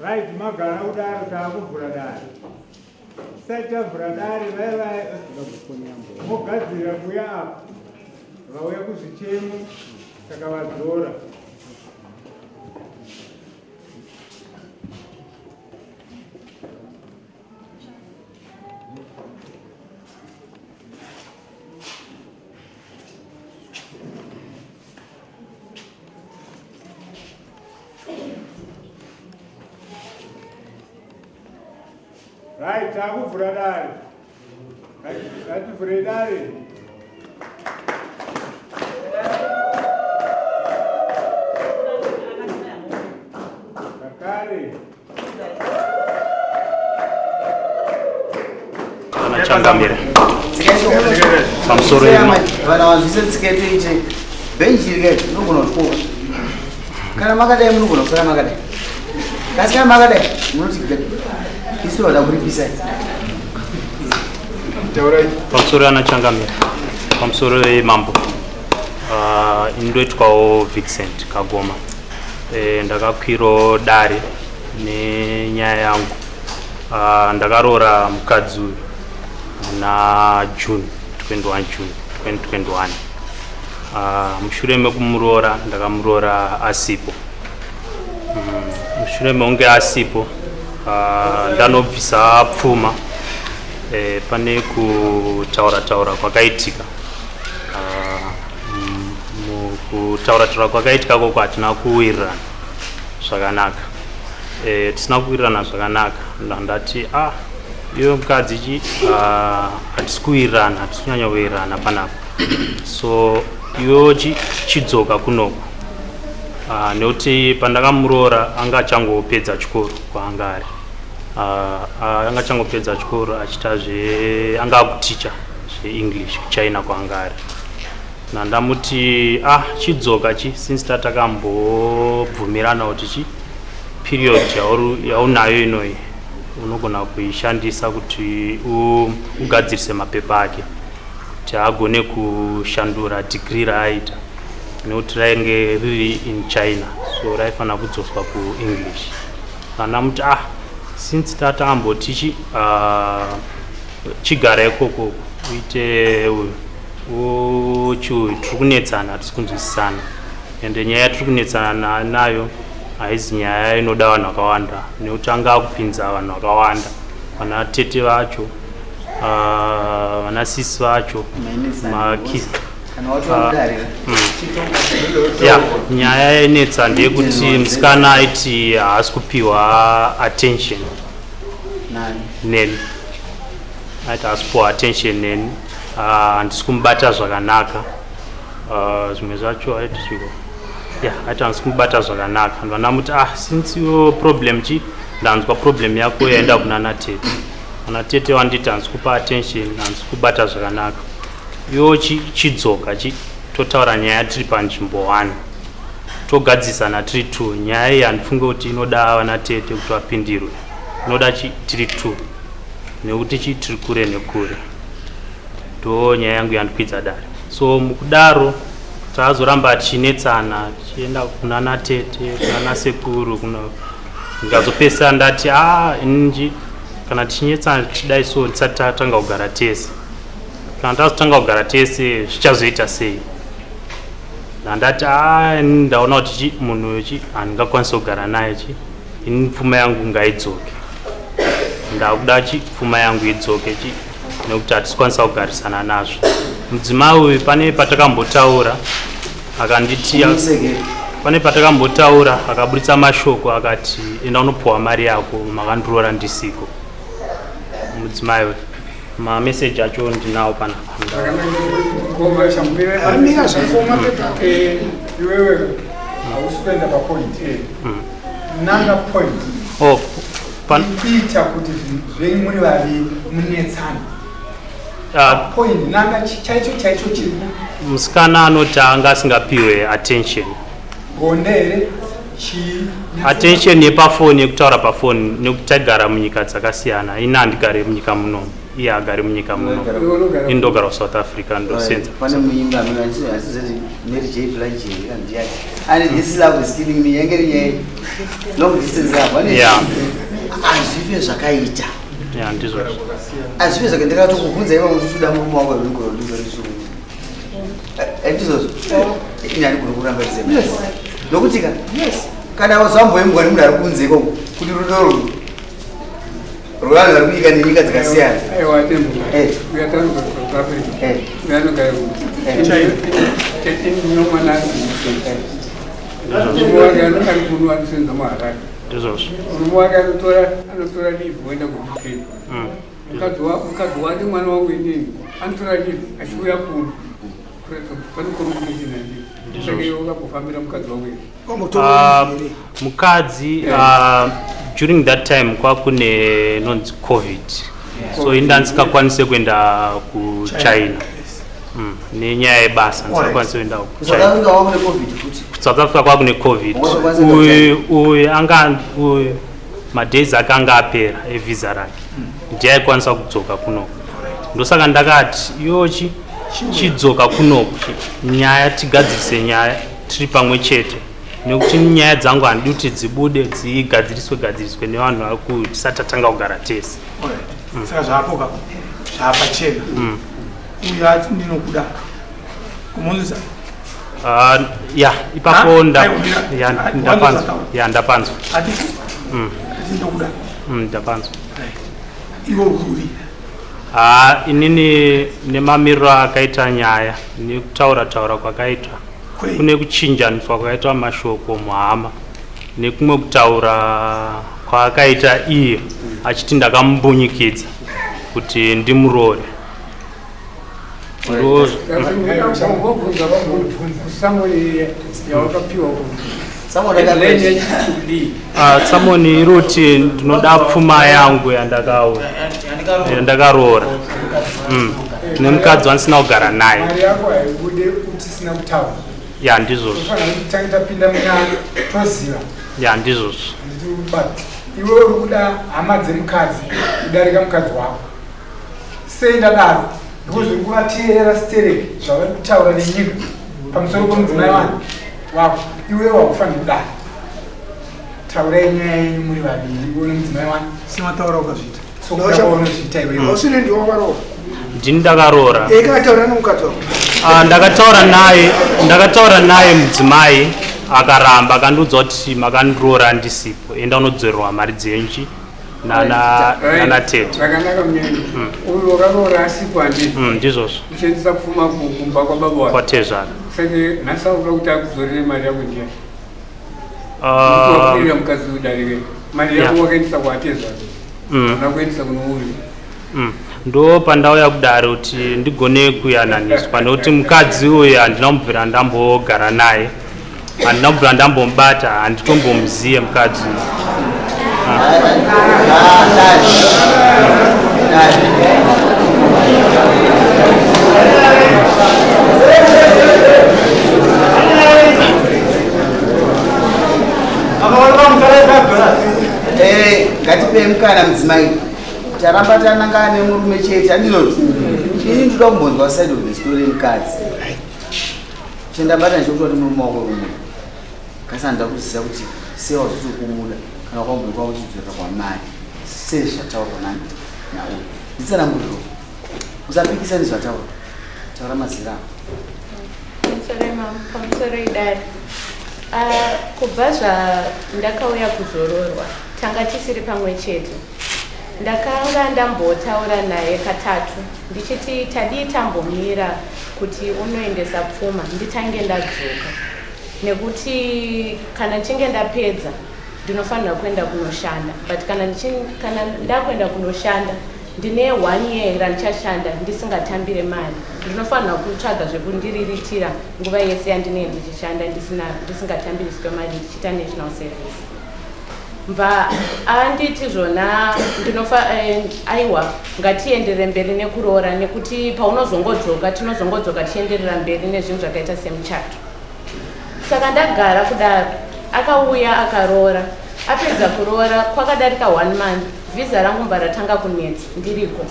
Right, magana udaro takuvhura dare. Sati avhura dare mogadzira kuya apa. Vauya kuzvichemo saka vadzora. Right, takuvhura dare. Ngativhure dare. Kakare. Anachangamira. Pamusoro ino. Vana vazvise tsiketo ichi. Benchi rike munogonotwa. Kana makadai munogona kusara makadai. Kasi kana makadai munoti isoda kuripisa. Pamusoro anachangamira. Pamusoro mambo. Indoitwawo Vincent Kagoma. Ndakakwiro dare nenyaya yangu. Ndakaroora mukadzi uyu na June 21 June 2021. Mushure mekumuroora ndakamuroora asipo. Mushure mekunge asipo ndanobvisa pfuma pane kutaura kwakaitika. Mukutaura kwakaitika koko hatina kuwirirana zvakanaka. Tisina kuwirirana zvakanaka. Ndati iyo mukadzi ichi hatisi kuwirirana, hatisi kunyanya kuwirirana panapa. So iyo chidzoka kunoko. Nekuti pandakamuroora anga achangopedza chikoro kwaanga ari. Anga achangopedza chikoro achita anga akuticha zveEnglish kuChina kwaanga ari. Nandamuti chidzoka since tatakambobvumirana kuti period yaunayo inoyi unogona kuishandisa kuti ugadzirise mapepa ake kuti agone kushandura degree raaita. Nekuti rainge riri in China, so raifana kudzoswa kuEnglish. Nandamuti since tatamboti chigara ikoko uite tiri kunetsana, hatisi kunzwisisana. Ende nyaya tiri kunetsana nayo haizi nyaya inoda vanhu vakawanda, nekuti anga akupinza vanhu vakawanda, vana tete vacho, vana sisi vacho, nyaya yainetsa ndeyekuti musikana aiti haasi kupiwa attention neni. Aiti haasi kupiwa attention neni. Handisi kumubata zvakanaka. Zvimwe zvacho aiti chiko. Aiti handisi kumubata zvakanaka. Ndanamuti since iwo problem ndanzwa problem yako yaenda kuna natete. Natete wanditi handisi kupa attention, handisi kubata zvakanaka. Iwo chidzoka totaura nyaya tiri panzvimbo 1. Togadzisana tiri 2. Nyaya iyi handifunge kuti inoda vanatete kuti vapindirwe. Inoda tiri 2. Nekuti tiri kure nekure. Ndo nyaya yangu yandikwidza dare. So mukudaro tazoramba tichinetsana, tichienda kuna natete, kuna nasekuru, ndikazopesa ndati inji kana tichinetsana tichidai so tisati tatanga kugara tese. Kana tazotanga kugara tese zvichazoita sei? Ndati ndaona kuti munhu uyu handingakwanisa kugara naye pfuma yangu ngaidzoke. Ndakuda pfuma yangu idzoke nekuti hatisi kwanisa kugarisana nazvo. Mudzimai uyu pane patakambotaura akanditi pane patakambotaura akaburitsa mashoko akati enda unopuwa mari yako makandiroora ndisiko. Mudzimai mameseji acho ndinawo pana. Amira zvakoma pepa iwewe hausikwenda papoint nanga point iita kuti zvenyu muri vaviri munetsana point nanga chaicho chiri musikana anoti anga asingapiwe attention gondere attention yepafoni yekutaura pafoni nekuti agara munyika dzakasiyana. Ina handigare munyika muno, iye agare munyika muno, indogara South Africa ndosenza. Pane muimba asizati Mary J. Blige kandiya and this love is killing me yengeri long distance hapo ani azvive zvakaita ndizvo azvive zvakaita kukubvunza iwe uchiuda murume wako rwekurondizo rishungu ndizvo inyari kuramba dzema nokuti kana wazamboimbwa nemunhu ari kunze ikoko kuti rudo rwanda ruri kunyika nenyika dzakasiyana mukadzi wake mwana wangu inini anotora live achiuya kuno mukadzi during that time kwakune nonzi COVID, so inda ndisikakwanise kuenda kuChina nenyaya yebasa ndisikakwanise kuenda kuChina. South Africa kwakune COVID, uyu madays ake anga apera evisa rake ndiye aikwanisa kudzoka kunoko. Ndosaka ndakati yochi chidzoka kunoko nyaya tigadzirise nyaya tiri pamwe chete, nekuti nyaya dzangu handidi kuti dzibude dzigadziriswe nevanhu vari kutisati tatanga kugara tese. Saka zvapoka zvapachena uyu ati ndinokuda kumonesa ipapo ndapanzwa ndinokuda ndapanzwa ivo ruri inini nemamiriro akaita nyaya nekutaura kwakaitwa kune kuchinjaniswa kwakaitwa mashoko muhama nekumwe kutaura kwakaita iye achiti ndakamubunyikidza kuti ndimurore. Samoni iruti ndinoda pfuma yangu yandakaroora nemukadzi wandisina kugara naye. Ndizvozvo ndizvozvo. Iwe uri kuda hama dzemukadzi kudarika mukadzi wako sei ndadaro ndikuzviri kuvateerera stereki zvavari kutaura nenyika pamusoro pomudzimai wako. Iwe wakufanira kudaro taurai nyaya yenyu muri vaviri iwe nemudzimai wako semataura ukazviita sokudaunozviita iwewe ausiri ndiwakaroora ndini ndakaroora kataura nemukadzi wako ndakataura naye mudzimai akaramba akandiudza kuti makandiroora ndisipo enda unodzorerwa mari dzenji nana tete. Zvakanaka munyanya uyu wakaroora asipo handii ndizvozvo uchendisa pfuma kumba kwababa wako kwatezvara. Saka nhasi auda kuti akuzorere mari yako ndiani wakurira mukadzi udarike mari yako wakaendesa kwatezvara ana kuendesa kuno uri ndo pandauya kudare kuti ndigone kuyananiswa nekuti mukadzi uyu handina kumbvira ndambogara naye, handina kubvira ndambomubata, handitombomuziye mukadzi uyu. ngatipe mukana mudzimai taramba tananga nemurume chete handizvozvo. Ini ndoda kumbonzwa side of the story yemukadzi chendabata nechokutoti murume wako rumwe kasi handida kuziva kuti sei wazviri kumuda kana kwamboikwa uchidzorera kwamari sei zvataurwa nauyu nditsananguriro usapikisa nezvataurwa taura mazira pamusoro idari kubva zvandakauya kuzororwa tanga tisiri pamwe chete ndakanga ndambotaura naye katatu ndichiti tadii tambomira kuti unoendesa pfuma nditange ndadzoka nekuti kana chinge ndapedza ndinofanira kuenda kunoshanda, but kana ndakuenda kunoshanda ndine 1 year randichashanda ndisingatambire mari, ndinofanira kutsvaga zvekundiriritira nguva yese yandinenge ndichishanda ndisingatambiriswe mari ndichiita national service. Mba anditi zvona aiwa ngatienderere mberi nekuroora, nekuti paunozongodzoka tinozongodzoka tichienderera mberi nezvinhu zvakaita semuchato. Saka ndagara kudaro, akauya akaroora, apedza kuroora kwakadarika 1 month, visa rangu mba ratanga kunetsa ndiriko.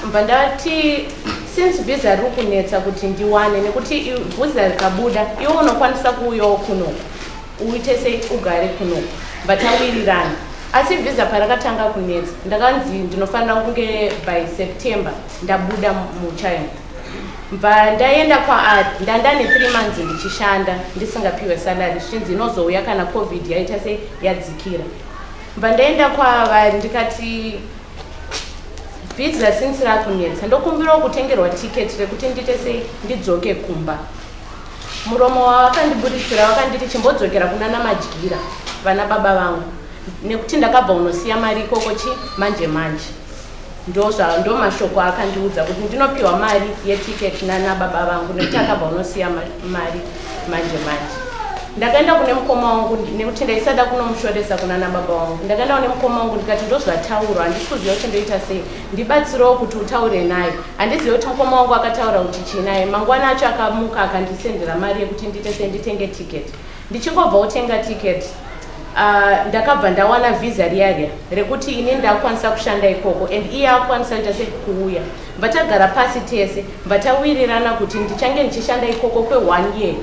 Mba ndati since visa riri kunetsa kuti ndiwane, nekuti visa rikabuda iwe unokwanisa kuuyawo kuno uite sei ugare kuno, batawirirana. Asi visa parakatanga kunetsa ndakanzi ndinofanira kunge by September ndabuda muChina. Mba ndaenda ndandane 3 months ndichishanda ndisingapiwe salary, zvichinzi inozouya kana covid yaita sei yadzikira. Mba ndaenda kwavari ndikati visa since rakunetsa ndokumbirawo kutengerwa ticket rekuti ndite sei ndidzoke kumba. Muromo wavakandiburitsira vakanditi chimbodzokera kuna namadyira vana baba vangu, nekuti ndakabva unosiya mari ikoko manje ndo mashoko akandiudza kuti ndinopiwa mari yeticket nana baba vangu nekuti akabva unosiya mari manje. Ndakaenda kune mukoma wangu nekuti ndaisada kunomushoresa kuna nababa wangu. Ndakaenda kune mukoma wangu ndikati ndozvataurwa, handisi kuziva kuti ndoita sei, ndibatsirewo kuti utaure naye. Handizivi kuti mukoma wangu akataura kuti chinaye. Mangwana acho akamuka akandisendera mari yekuti ndite sei nditenge ticket. Ndichingobva utenga ticket ndakabva ndawana visa riya rekuti ini ndakwanisa kushanda ikoko and iye akwanisa kuita sei kuuya. Mbatagara pasi tese mbatawirirana kuti ndichange ndichishanda ikoko kwe1 year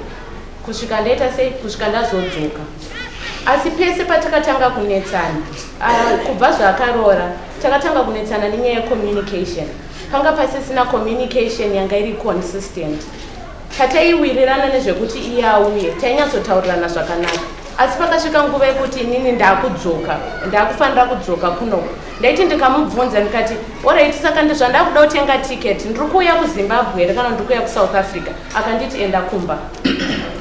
kusvika ndaita sei kusvika ndazodzoka. Asi pese patakatanga kunetsana kubva zvakaroora takatanga kunetsana nenyaya yecommunication. Panga pasisina communication yanga iri consistent. Pataiwirirana nezvekuti iye auye tainyatsotaurana zvakanaka. Asi pakasvika nguva yekuti inini ndakufanira kudzoka kuno, ndaiti ndikamubvunza ndikati alright, saka ndizvandakuda kutenga ticket, ndiri kuuya kuZimbabwe here kana ndiri kuuya kuSouth Africa? Akanditi enda kumba.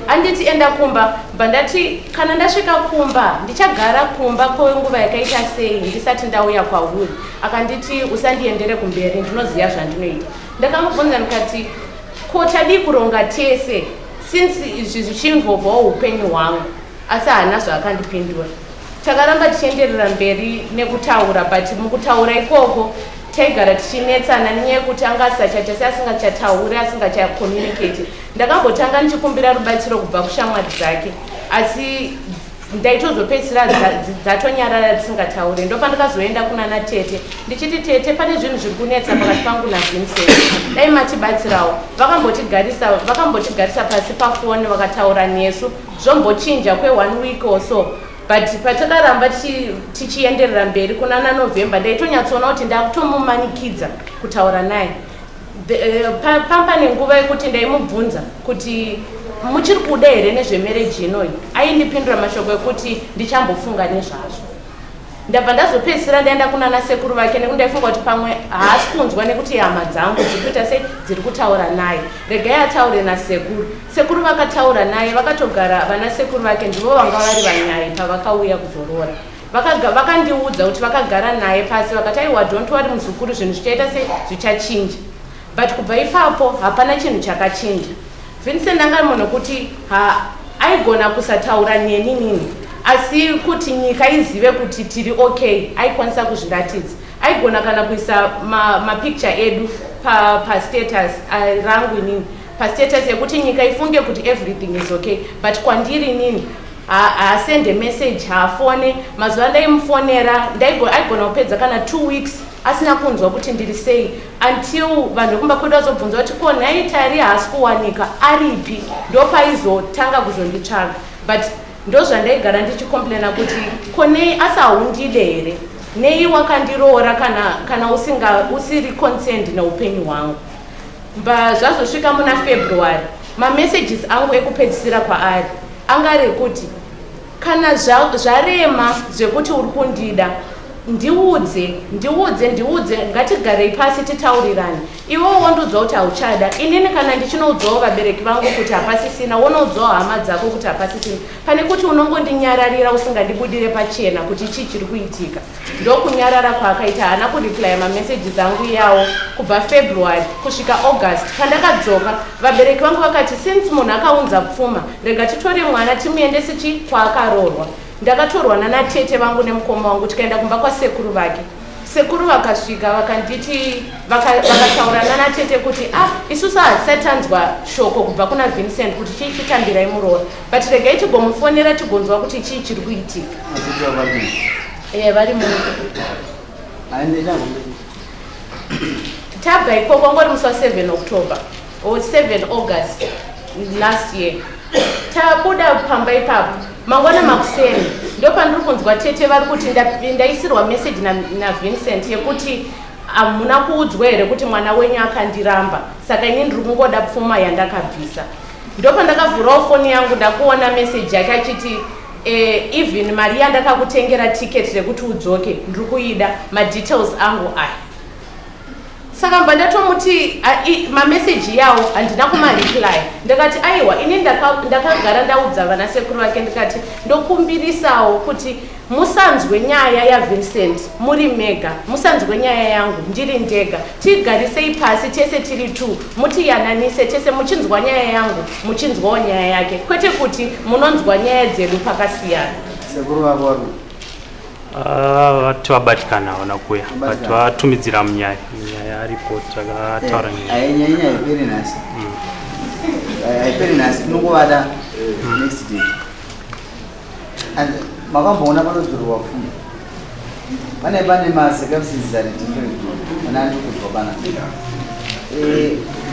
Anditi enda kumba, bandati kana ndasvika kumba ndichagara kumba kwenguva yakaita sei ndisati ndauya kwauri. Akanditi usandiendere kumberi, ndinoziva zvandinoita. Ndakamubvunza ndikati ko tadi kuronga tese since izvi zvichimvobvawo upenyu hwangu, asi haana zvaakandipindura. Takaramba tichienderera mberi nekutaura, but mukutaura ikoko taigara tichinetsana nenyaya yekuti angasachaita seasingachatauri asingachacommunicate. Ndakambotanga ndichikumbira rubatsiro kubva kushamwari dzake, asi ndaitozopedzisira dzatonyarara tisingataure. Ndopandakazoenda kuna natete ndichiti tete, pane zvinhu zviri kunetsa pakati pangu naVincent, dai matibatsirawo. Vakambotigarisa pasi pafoni vakataura nesu, zvombochinja kwe1 week or so. But patakaramba tichienderera mberi kuna naNovember ndaitonyatsoona kuti ndakutomumanikidza kutaura naye. Pamba nenguva yekuti ndaimubvunza kuti muchiri kuda here nezvemarriage inoyi, aindipindura mashoko ekuti ndichambofunga nezvazvo. Ndabva ndazopedzisira ndaenda kuna nasekuru vake nekuti ndaifunga kuti pamwe haasi kunzwa nekuti hama dzangu dzikuita sei dziri kutaura naye, regai ataure nasekuru. Sekuru vakataura naye, vakatogara vanasekuru vake ndivo vanga vari vanyai pavakauya kuzoroora. Vakandiudza kuti vakagara naye pasi vakati aiwa don't worry muzukuru, zvinhu zvichaita sei zvichachinja. But kubva ipapo hapana chinhu chakachinja. Vincent anga munhu kuti aigona kusataura neni, asi kuti nyika izive kuti tiri okay aikwanisa kuzviratidza. Aigona kana kuisa mapicture edu pastatus rangu inini, pastatus yekuti nyika ifunge kuti everything is okay, but kwandiri inini haasende message, haafone. Mazuva ndaimufonera aigona kupedza kana 2 weeks asina kunzwa kuti ndiri sei, until vanhu vekumba kwedu vazobvunza kuti ko nhai tari haasi kuwanika aripi, ndopaizotanga kuzonditsvaga. But ndozvandaigara ndichikomplaina kuti ko nei asahundide here, nei wakandiroora kana usiri concerned neupenyu hwangu. Mba zvazosvika muna February, mamessages angu ekupedzisira kwaari anga rekuti kana zvarema zvekuti uri kundida ndiudze ngatigarei pasi titaurirane. Iwewo wondoudzawo kuti hauchada, inini kana ndichinoudzawo vabereki vangu kuti hapasisina, wonoudzawo hama dzako kuti hapasisina, pane kuti unongondinyararira usingandibudire pachena kuti chii chiri kuitika. Ndokunyarara kwaakaita, haana kuriplya mameseji dzangu yawo kubva February kusvika August. Pandakadzoka vabereki vangu vakati since munhu akaunza pfuma, rega titore mwana timuendese kwaakaroorwa. Ndakatorwa natete vangu nemukoma wangu tikaenda kumba kwasekuru vake. Sekuru vakasvika vakanditi vakataurana natete kuti isusu hatisatanzwa shoko kubva kuna Vincent kuti chii chitambirai muroora, but regai tigomufonera tigonzwa kuti chii chiri kuitika. Vari tabva ikoko ngori musi wa7 October or 7 August last year. Tabuda pamba ipapo mangwana makuseni ndo pandiri kunzwa tete vari kuti ndaisirwa message na Vincent yekuti hamuna kuudzwa here kuti mwana wenyu akandiramba, saka ini ndiri kungoda pfuma yandakabvisa. Ndo pandakavhurawo foni yangu ndakuona message yake achiti even mari yandakakutengera ticket rekuti udzoke ndiri kuida, madetails angu aya. Saka mba ndatomuti mameseji yawo handina kumareply. Ndakati aiwa ini ndakagara ndaudza vanasekuru vake ndikati ndokumbirisawo kuti musanzwe nyaya yaVincent muri mega, musanzwe nyaya yangu ndiri ndega, tigarisei pasi tese tiri 2 mutiyananise tese, muchinzwa nyaya yangu muchinzwawo nyaya yake, kwete kuti munonzwa nyaya dzedu pakasiyana. Sekuru vako vati vabatikana vanakuya but vatumidzira munyaya report akataura nyaya haiperi nhasi tinongovada next day. And makamboona panodzorwa pfuma pane macircumstances ari different ana andikuzwa pana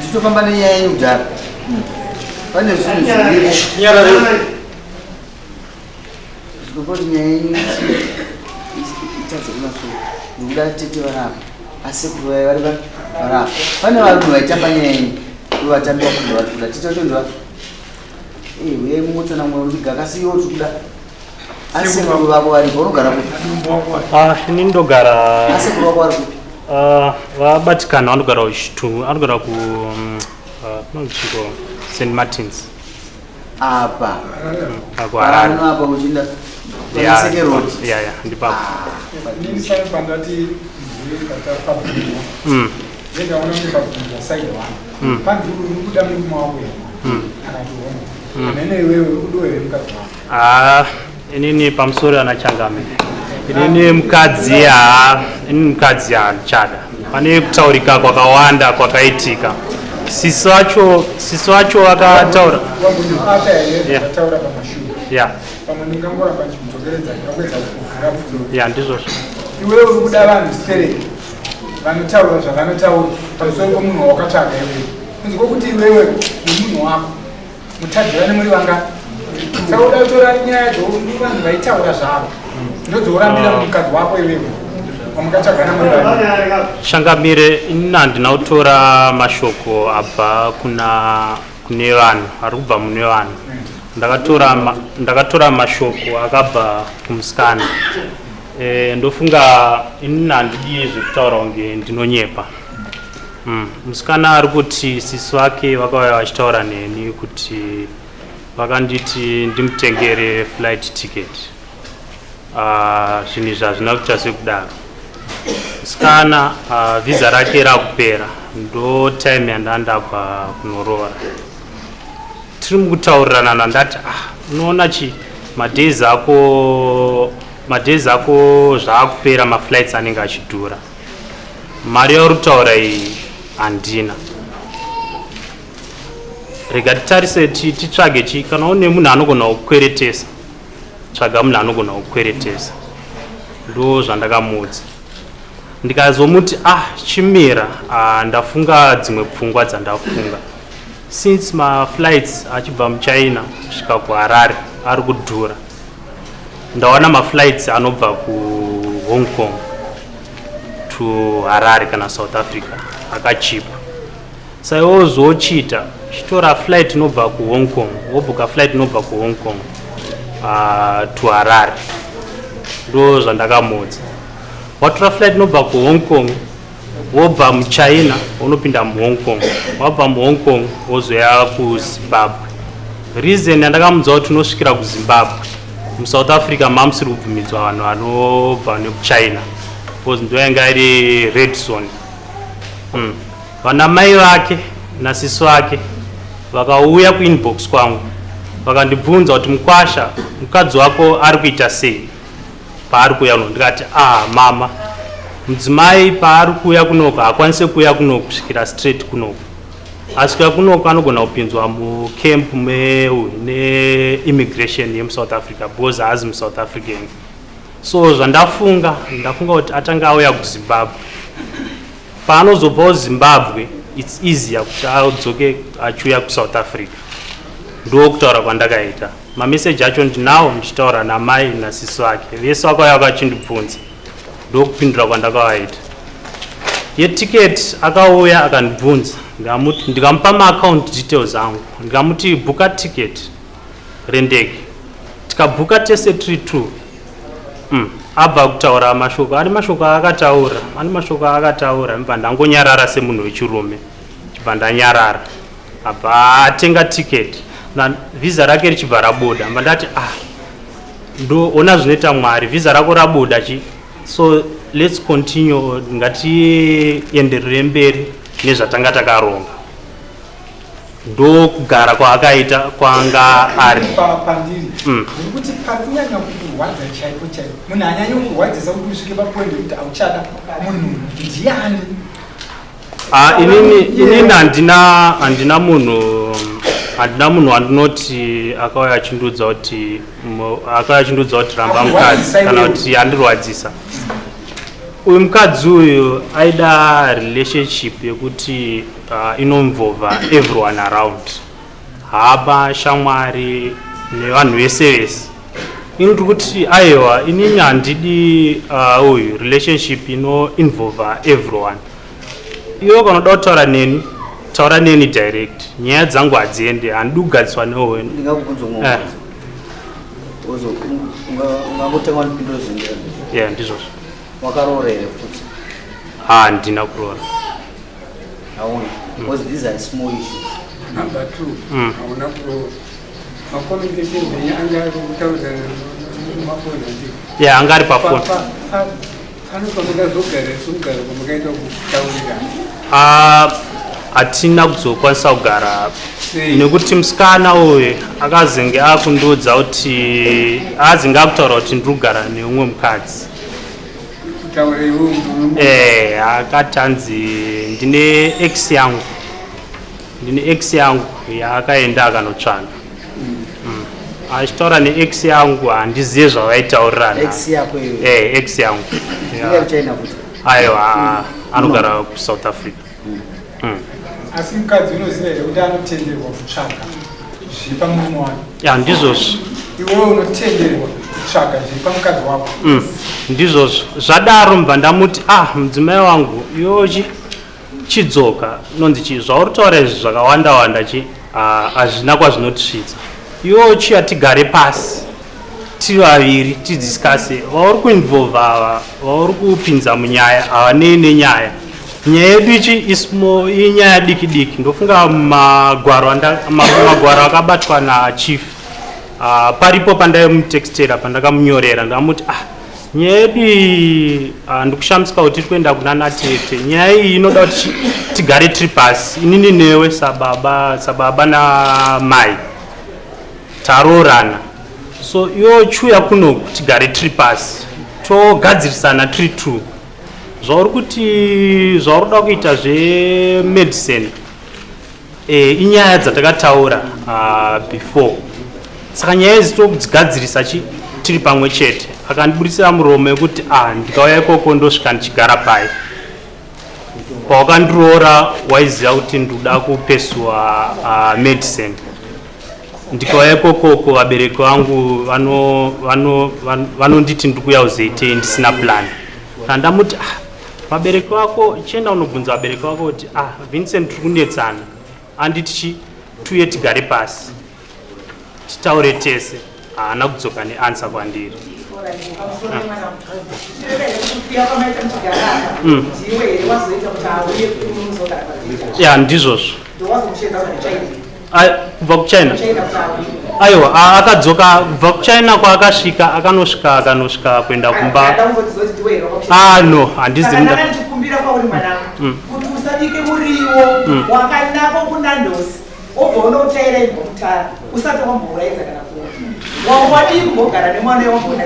tichitofamba nenyaya yenyu kudhara pane zvinhu zvirikoti nyaya yenyu itadzokunaso ndikuda tete varapa asekuru vai vari varapa. Pane vanhu vaitamba nyaya yenyu ivatambira kuda vari kuda tete vachondova uyai mumotsanamwe urigaka siyiwo tikuda asekuru vako varipo. Unogara kuti ini ndogara asekuru vako vari kupi? vabatikana vanogara anogara ku St Martins apa akuharare apa uchinda ndipapo. Pandati ndikaona ndikabvunza side one panzi uri kuda murume wako akationa nene iwewe udowere mukadzi wako. Inini pamusoro anachangame inini mukadzi hachada, pane kutaurika kwakawanda kwakaitika. Sisi wacho akataura taura pamashure pamwe ndingangoramba ndichimudzokeredza ndikakwedza kuvhura pfundo ndizvozvo. iwewe uri kuda vanhu stereki vanotaura zvavanotaura pamusoro pomunhu wakatsvaga iwewe, kunzi kwokuti iwewe nemunhu wako mutadzirane muri vanga, saka uda kutora nyaya vanhu vaitaura zvavo ndodziurambira mukadzi wako iwewe wamukatsvagana muri vanga. Shangamire inini handina kutora mashoko abva kune vanhu ari kubva mune vanhu, ndakatora mashoko akabva kumusikana. Ndofunga inini handidi zvekutaura kunge ndinonyepa. Musikana ari kuti sisi vake vakauya vachitaura neni kuti vakanditi ndimutengere flight ticket. Zvinhu izvi hazvina kuita sekudaro. Musikana visa rake rakupera, ndo time yandandabva kunoroora. Tiri mukutaurirana ndati unoona madhays ako zvaakupera, maflights anenge achidhura, mari yauri kutaura iyi handina. Rega titarise titsvage kana une munhu anogona kukweretesa, tsvaga munhu anogona kukweretesa. Ndo zvandakamuudza. Ndikazomuti chimira ndafunga dzimwe pfungwa dzandafunga. Since maflights achibva muChina kusvika kuHarare ari kudhura, ndaona maflights anobva kuHong Kong to Harare kana South Africa akachipa. Saka iwo zochita chitora flight inobva kuHong Kong, wobuka flight inobva kuHong Kong to Harare. Ndo zvandakamuudza. watora flight inobva kuHong Kong wobva muChina unopinda muHong Kong, wabva muHong Kong wozoya kuZimbabwe. Reason yandakamudza kuti unosvikira kuZimbabwe muSouth Africa mamusiri kubvumidzwa vanhu vanobva nekuChina because ndo yanga iri red zone. Vana mai vake nasisi vake vakauya kuinbox kwangu vakandibvunza kuti Mukwasha, mukadzi wako ari kuita sei paari kuuya kuno? Ndikati mama, mudzimai paari kuuya kunoko hakwanisi kuuya kunoko kusvikira straight kunoko. Asvika kunoko anogona kupinzwa mucamp ne-immigration yemuSouth Africa because haazi muSouth African. So zvandafunga kuti atanga auya kuZimbabwe. Paanozobvawo Zimbabwe it's easier kuti adzoke achiuya kuSouth Africa. Ndokutaura kwandakaita. Mameseji acho ndinawo ndichitaura namai nasisi vake. Vese vakauya vakachindibvunza. Ndokupindura kwandakawaita. Yeticket akauya akandibvunza. Ndikamupa maaccount details angu. Ndikamuti bhuka ticket rendeke. Tikabhuka tese tiri 2. Abva kutaura mashoko. Ari mashoko akataura. Mbva ndangonyarara semunhu wechirume. Chibva ndanyarara. Abva atenga ticket. Na visa rake richibva rabuda. Mba ndati ona zvinoita Mwari, visa rako rabuda chi. So let's continue, ngatienderere mberi nezvatanga takaronga. Ndo kugara kwaakaita kwanga ari. Pandiri. Kuti pakunyanya kurwadza chaipo chaipo. Munhu anyanya kurwadzisa kuti usvike papoint kuti auchada munhu ndiani? Inini handina munhu wandinoti akauya achindudza kuti ramba mukadzi kana kuti yandirwadzisa. Uyu mukadzi uyu aida relationship yekuti inomvova everyone around. Haba, shamwari nevanhu vese vese. Inoti kuti aiwa inini handidi uyu relationship involva everyone. Iwe kana unoda kutaura neni, taura neni direct. Nyaya dzangu hadziende, handidi kugadziswa newe. Ndingakubvunza umwe. Ungangotenga ndipindure zvinhu. Yeah, ndizvozvo. Wakaroora here futi? Handina kuroora. Hauna. Because these are small issues. Number 2, hauna kuroora. Communication anga kutaura mafoni ndi. Yeah, anga ari pafoni. Anofanira kugara sungara kumakaita kutaurira. Hatina kuzokwanisa kugara nekuti musikana uyu akazenge akundudza kuti azenge akutaura kuti ndiri kugara neumwe mukadzi. Akati hanzi ndine ex yangu yaakaenda akanotsvana. Achitaura neex yangu handizive zvavaitaurirana. Ex yako iyo? Ex yangu. Inge kuChina futi? Aiwa, anogara kuSouth Africa. Asi mukadzi unoziva here kuti anotenderwa kutsvaka zviri pamurume wake? Ndizvozvo. Iwewe unotenderwa kutsvaka zviri pamukadzi wako? Ndizvozvo. Zvadaro mbva ndamuti mudzimai wangu iwe chidzoka nonzi chi zvauri kutaura izvi zvakawanda hazvina kwazvinotisvitsa. Iwe chiya tigare pasi tiri vaviri tidiscase. Vauri kuinvolva ava vauri kupinza munyaya havanei nenyaya. Nyaya yedu ichi inyaya diki diki. Ndofunga magwaro akabatwa nachief paripo pandaimutextera pandakamunyorera ndamuti nyaya yedu ndikushamisika kuti tiri kuenda kuna Natete. Nyaya iyi inoda kuti tigare tiri pasi inini newe sababa namai taroorana. So iwe chuya kuno tigare tiri pasi togadzirisana tiri 2. Zvaurikuda kuita zvemedicine inyaya dzatakataura before. Saka nyaya idzi tokudzigadzirisa tiri pamwe chete. Akandiburisira muromo yekuti ndikauya ikoko ndosvika ndichigara pai. Pawakandiroora waiziva kuti ndikuda kupesuwa medicine. Ndikauya ikoko vabereki vangu vanonditi ndikuya kuzoitei ndisina plan. Ndamuti vabereki vako chienda unobvunza vabereki vako kuti Vincent tiri kunetsana, anditi tuye tigare pasi titaure tese. Haana kudzoka neansa kwandiri. Yeah, ndizvozvo. Kubva kuchina. Aiwa, akadzoka kubva kuchina kwaakasvika, akanosvika kuenda kumba. No, handizi muda. Kuti usadike muriwo wakanaka kunandosi obona utera ibhotara usati wambouraidza kana kuona wangwadi kumbogara nemwana wambona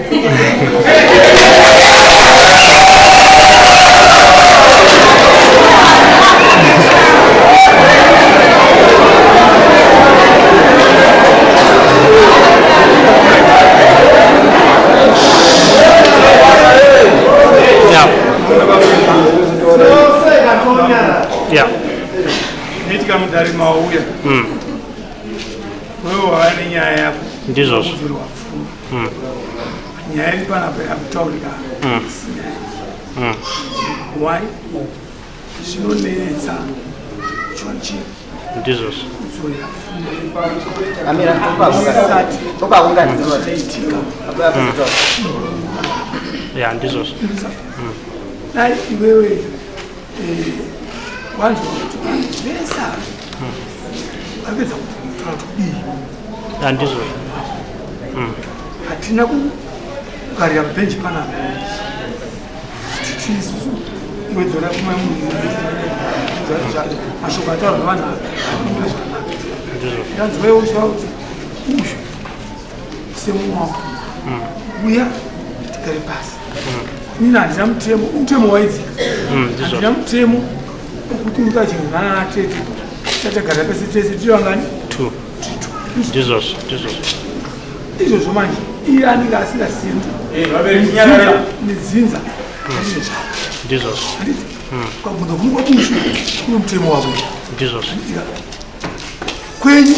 Nitika mudari mauya. Wewe wani nyaya yako. Ndizvozvo. Nyaya iri panapa yakutaurika. Why? Zvinonetsa chonchi. Ndizvozvo. Amira topa kunganidzwa. Yeah, ndizvozvo. Dai iwewe wanzo vesa aveza kutodii andizvo hatina kugarira benchi pana tisisu iwedzona kumwe munhu mashoko ataurwa vanhu ndanziwewo uchiva kuti uzvo semumwako uya tigare pasi nina handina mutemo waidzika handina mutemo ukuthi umuntu achinzana natete tatagara pese tese tirangani izvozvo manje iye anenge asingasindi nedzinza handiti ukabvunza kumukwa kumushu kune mutemo wavo kwenyu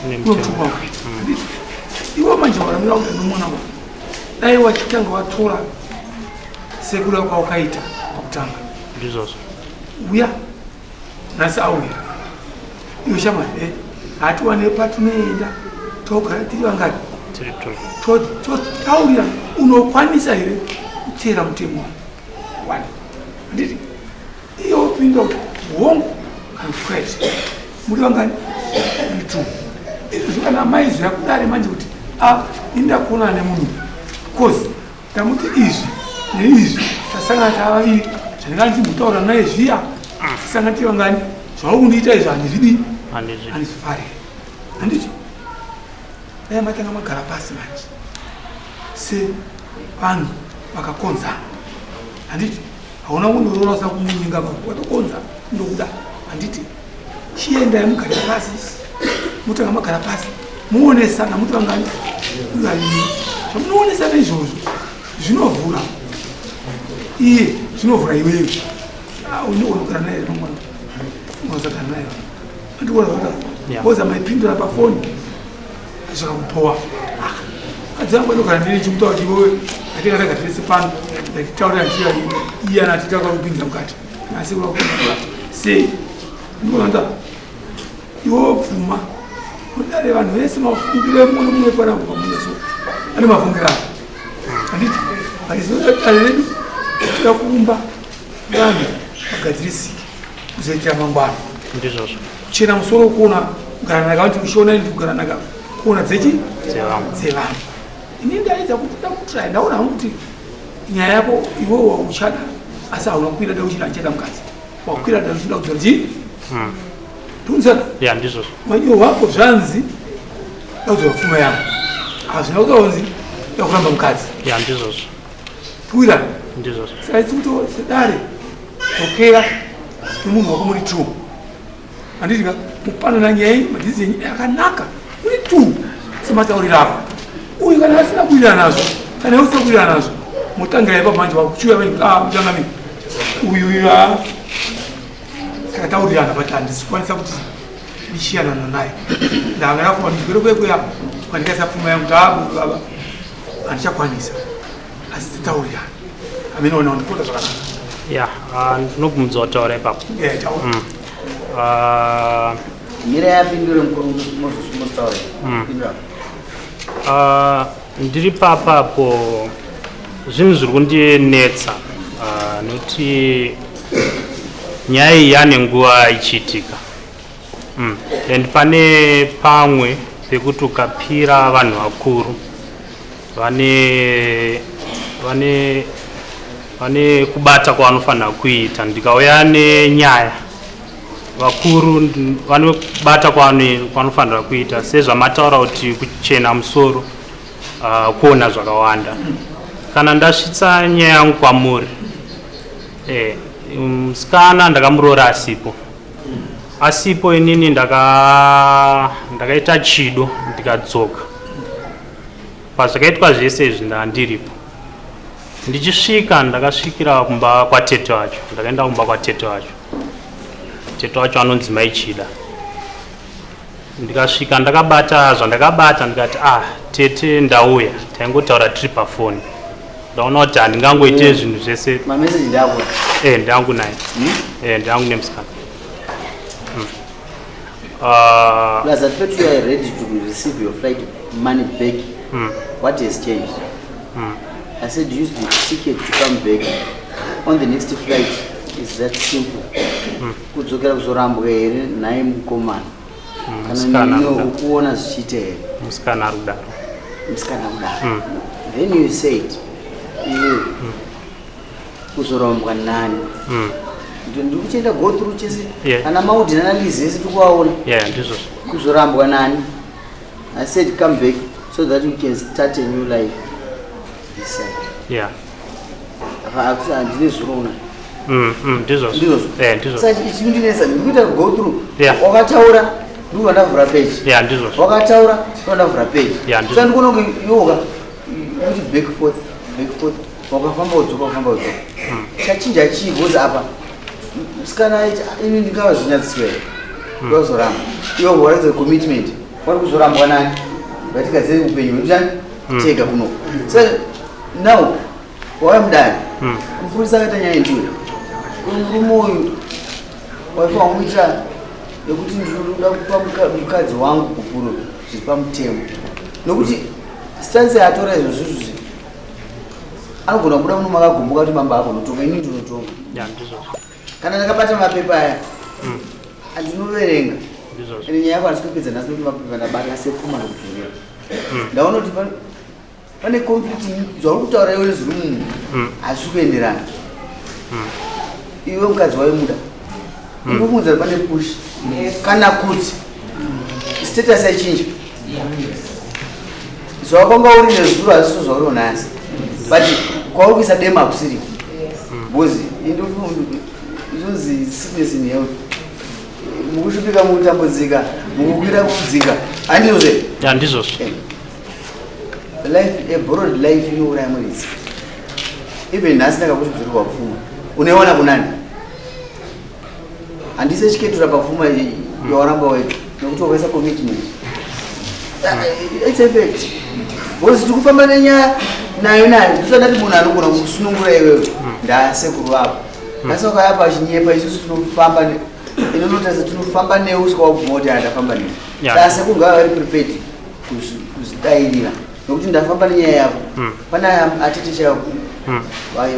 kune mutemo wavo handiti iwo manje waramira kuda nomwana wavo dai wachitanga watora sekura kwawakaita pakutanga uya nhasi auya iwe shamwari hatiwane patinoenda togara tiri vangani totaurira unokwanisa here kutera mutemo wani handiti iyo upinda kuti hongu kankwete muri vangani itu izvo zvokana maiziva kudare manje kuti indakuona nemunhu kozi tamuti izvi neizvi tasangana tavaviri zvandinga ndichimbotaura naye zviya tisanga tiva ngani zvava kundiita izvo handizvidi handizvifariri handiti dai matanga magara pasi manje sevanhu vakakonzana handiti hauna kundororasa kumunyinga watokonza ndokuda handiti chiendai mugare pasi mutanga magara pasi muonesana mutiva ngani ivaviri zvamunoonesana izvozvo zvinovhura iye zvinovhura iwewe unogara naye mangwana unozagara naye andikuona kuti oza maipindura pafoni zvakakupowa adzangu anogara ndine chimutaura kuti iwewe atingatagatirese pano ndachitaurira ndira iye anatitaka kupinda mukati asi kurakuaa sei ndikuona iwewe pfuma udare vanhu vese mafungire mumwe nomumwe panangu pamuneso ane mafungiro avo handiti aizodatare redu tida kuumba vanhu vagadzirisike kuzoitira mangwana ndizvozvo chena musoro kuona kugara naka kuti uchiona ndi kugara naka kuona dzevanhu ini ndaedza kuti ndakutrai ndaona hangu kuti nyaya yako iwewo wauchada asi hauna kukwira da uchida nchada mukadzi wakukwira da uchida kudzora chii tiunisana ndizvozvo manyo wako zvanzi daudzora pfuma yangu hazvina kukaonzi yakuramba mukadzi ndizvozvo tuwirana ndizvozvo saka itsikuti sedare dzokera nemunhu wako muri tu handitika mupanana nyaya madhizi yakanaka muri tu sematauriro ako uyu kana asina kuwirirana nazvo kana usina kuwirirana nazvo mutangira ipa manje wakuchuya mutangamiri uyu saka taurirana but handisikwanisa kuti ndichiyanana naye ndangana kuva ndichigere kwekweya kwandikaisa pfuma yangu taababa handichakwanisa asi titaurirana aminoona ndikota zvakanaka ndinobvunza kutaura ipapo mira yapindure muzositaura ndiri papapo zvinhu zviri kundinetsa nokuti nyaya iyi yane nguva ichiitika and pane pamwe pekuti ukapira vanhu vakuru vane kubata kwavanofanira kuita. Ndikauya nenyaya vakuru vane kubata kwavanofanira kuita sezvamataura kuti kuchena musoro kuona zvakawanda. Kana ndasvitsa nyaya yangu kwamuri musikana ndakamuroora asipo inini ndakaita chido ndikadzoka pazvakaitwa zvese izvi ndandiripo. Ndichisvika ndakasvikira kumba kwatete wacho, ndakaenda kumba kwatete wacho. Tete wacho anonzi Maichida. Ndikasvika ndakabata zvandakabata ndikati tete ndauya, taingotaura tiri pafoni. Ndaona kuti handingangoite zvinhu zvese. Mameseji ndako? Ndangu naye. Ndangu nemusikana. Plus at first you are ready to receive your flight money back. What has changed? I said use the ticket to come back on the next flight. It's that simple. Kudzokera kuzorambwa here naye mukomana. Kana ukuona zvichiita here. Musikana arudaro. Then you said iwe kuzorambwa nani. Ndikuchenda go through chese kana maudi analysis tikuwaona. Ndizvo. Kuzorambwa nani. I said come back so that we can start a new life. Ndinezurona. Ndizvo. Saka ichindinesa ndikuita go through. Wakataura ndiwo ndavhura page. Ndizvo. Wakataura ndiwo ndavhura page. Saka ndikuona kuti yoga kuti back forth. Wakafamba udzoka. Chachinja chii because apa musikana aiti ini ndingava zvinyatsiswera. Ndozoramba. Iwe waridza commitment. Wari kuzorambwa nani? Vatikadzei upenyu hwedu tega kuno. Saka now wamudani mupurisa akaita nyaya ndiyo murume uyu waifa wamuita yekuti ndinoda kupa mukadzi wangu kupuro zviri pamutemo nokuti stansi yatora izvozvizvi anogona kubuda muno makagomboka kuti mamba agonotonga ini ndinotonga kana ndakabata mapepa aya andinoverenga ene nyaya yako handisipedza nhasi nokuti mapepa ndabata sepfuma nokudzorera ndaona kuti pane conflict zvauri kutaura iwe nezviri munhu hazvisi kuenderana. Iwe mukadzi waimuda ndikuudza pane push kana kuti status yachinja zvawakanga uri nezuro hazviso zvauri nhasi but kwauri kuisa dema kusiri because izvonzi sickness in health mukusvipika mukutambudzika mukukwira kudzika handizvo handizvozvo. Life, a broad life inouraya muridzi. Even nhasi ndakakuti dzirwa pfuma unoiona kunani handisi chiketura pafuma yawaramba waita nokuti wakaisa commitment. It's a fact because tiri kufamba nenyaya nayo ndisandati munhu anogona kusunungura iwewe ndasekuru vapo asi wakaya pachinyepa isusu tinofamba inonotarisa tinofamba neuswa wabvuma kuti handafamba newe asi kungava vari prepared kuzvidayirira nokuti ndafamba nenyaya yako pane atete chavo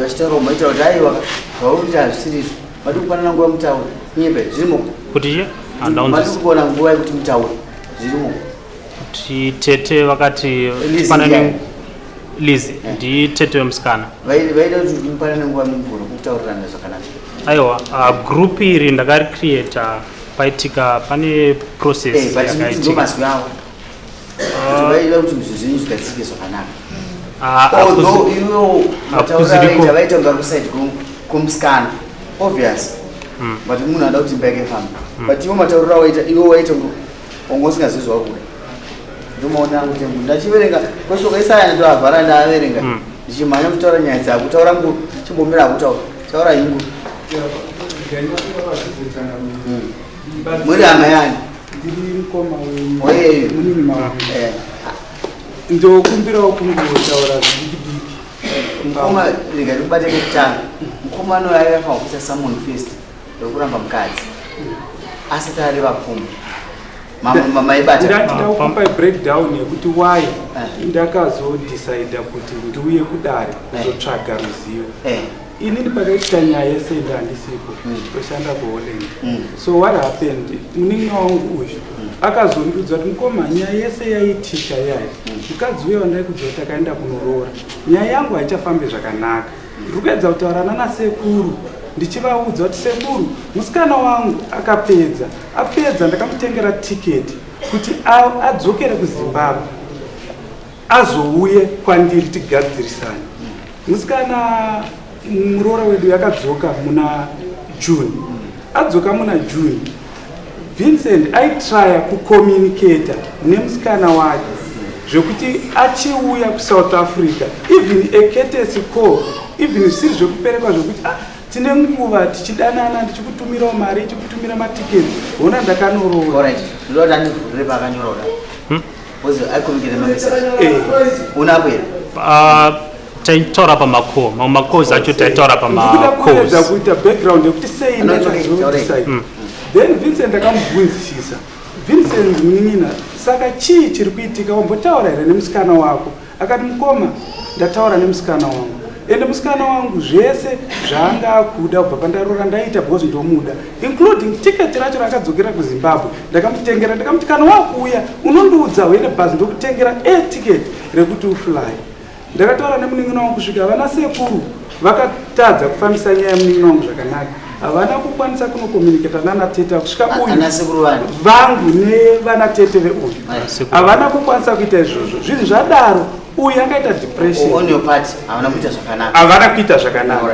vachitaura maitaura kuti aiwa vauri kuti hazvisirizvo mati kupanana nguva mutaura nyepe zvirimo kuti mati kuona nguva yekuti mutaura zvirimo kuti tete vakati panane Lizi ndi tete wemusikana vaida kuti mupanane nguva mimvuro kutaurirana zvakanaka. Aiwa group iri ndakaricreata paitika pane process yakaitika vaida kuti zvinhu zvikatsike zvakanaka although iwo mataura vaita kunga kusaidi kumusikana obvious but munhu ada kuti imba yake famba but iwo matauriro waita iwo waita onge usingazivi zvauri kuda ndomaona kuti ndachiverenga kwesoka isayana ndoavhara ndaaverenga ndichimhanya kutaura nyaya dzako kutaura ngu chimbomira kutaura taura ingu muri hama yani ndokumbirawo kungotaura zvidiki mukoma rega ndikubate kekutanga mukoma anoyaivafa kuisa someone first ndokuramba mukadzi asati ari vapfuma ndandida kukupai breakdown yekuti why ndakazodecida kuti ndiuye kudare kuzotsvaga ruzivo. Inini pakaita nyaya yesenda handisipo toshanda kuHolland. So what happened, munin'i wangu uyu akazondudza kuti mukoma nyaya yese yaitisha yayo mukadzi uyo wandai kudziva takaenda kunoroora nyaya yangu haichafambe zvakanaka. Ndiri kuedza kutaurana nasekuru ndichivaudza kuti sekuru musikana wangu apedza ndakamutengera tiketi kuti adzokere kuZimbabwe azouye kwandiri tigadzirisane. Musikana muroora wedu yakadzoka muna June. Adzoka muna June, Vincent aitraya kucommunicata nemusikana wake zvekuti achiuya kuSouth Africa, even a courtesy call, even zvisiri zvekuperekwa zvekuti tine nguva tichidanana ndichikutumirawo mari ndichikutumira matiketi hona ndakanoroora. taitaura pamacourse acho taitaura pamacourse kuita background yekuti sei ndakazodecide. Then Vincent akamubvunzisisa, Vincent munin'ina saka chii chiri kuitika, wambotaura here nemusikana wako? Akati mukoma ndataura nemusikana wangu ende musikana wangu zvese zvaanga akuda kubva pandaroora ndaita because ndomuda, including tiketi racho rakadzokera kuZimbabwe ndakamutengera, ndikamuti kana wakuuya unondiudza uende bhazi ndokutengera tiketi rekuti ufly. Ndakataura nemunin'ina wangu kusvika vana sekuru vakatadza kufambisa nyaya yemunin'ina wangu zvakanaka, havana kukwanisa kunokomunicata nanatete kusvika uyu vangu nevana tete veuyu havana kukwanisa kuita izvozvo. Zvinhu zvadaro uyu angaita depression, havana kuita zvakanaka.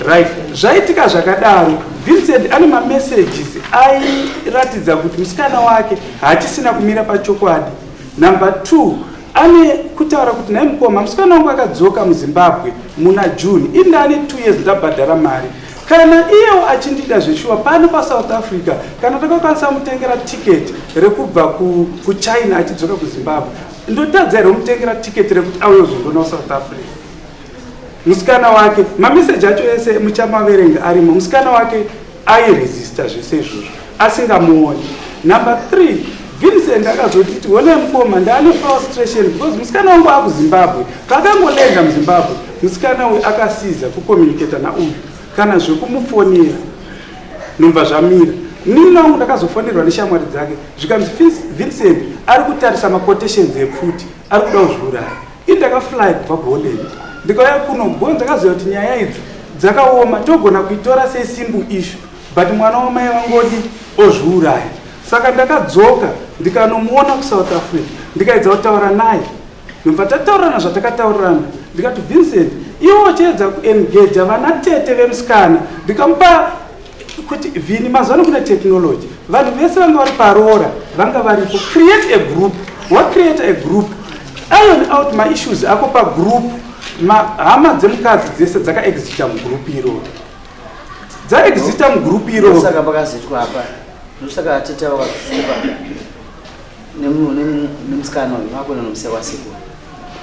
Right, zvaitika zvakadaro. Vincent ane mamessages airatidza kuti musikana wake hachisina kumira pachokwadi. Number 2, ane kutaura kuti nai mukoma musikana wangu akadzoka muZimbabwe muna June, indane 2 years ndabhadhara mari, kana iyewo achindida zveshuwa pano paSouth Africa kana takakwanisa mutengera tiketi rekubva kuChina achidzoka kuZimbabwe ndotadza here mutengera tiketi rekuti auye kuzondona kuSouth Africa. Musikana wake mameseji acho ese muchamaverenga arimo, musikana wake airesista zvese izvozvo asingamuoni. Number 3, Vincent akazoti wone mukoma ndane frustration because musikana wangu akuZimbabwe, pakangolenga muZimbabwe musikana uyu akasiza kucommunicata nauyu kana zvekumufonera nomva zvamira. Munin'ina wangu ndakazofonerwa neshamwari dzake zvikanzi Vincent ari kutarisa maquotations epfuti ari kuda kuzviuraya. Ini ndakafly kubva kuHolland ndikauya kuno because ndakaziva kuti nyaya idzi dzakaoma, togona kuitora sesimbu issue but mwana wamai vangodi ozviuraya. Saka ndakadzoka ndikanomuona kuSouth Africa ndikaedza kutaura naye, ndobva tataurana zvatakataurirana ndikati Vincent iwo chiedza kuengage vana tete vemusikana, ndikamupa kuti vhini mazano kune technology vanhu vese vanga vari paroora vanga varipo, create a group. What create a group? Iron out my issues ako pagroup. Hama dzemukadzi dzese dzakaexita mugroup iroro, dzaexita mugroup iroro. Saka pakazitwa apa ndosaka atete vakasuka nemusikana wako nomusewa siku.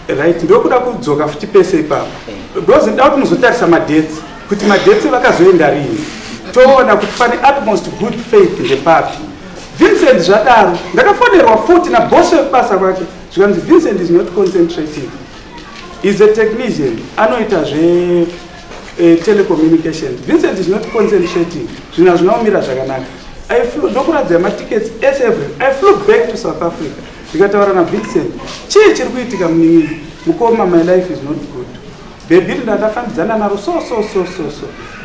Right, ndokuda kudzoka futi pese ipapo because ndauti kuti muzotarisa madates kuti madates vakazoenda rini, toona kuti pane utmost good faith in the party. Vincent zvadaro ndakafonerwa futi naboss wekubasa kwake zvikanzi Vincent is not concentrating, is a technician anoita telecommunications. Vincent is not concentrating, zvinhu hazvinaumira zvakanaka. Ndokuradza matickets ese everything. I flew back to South Africa ndikataura naVincent, chii chiri kuitika munin'ina? Mukoma, my life is not good. Bebhiri ndandafambidzana naro so.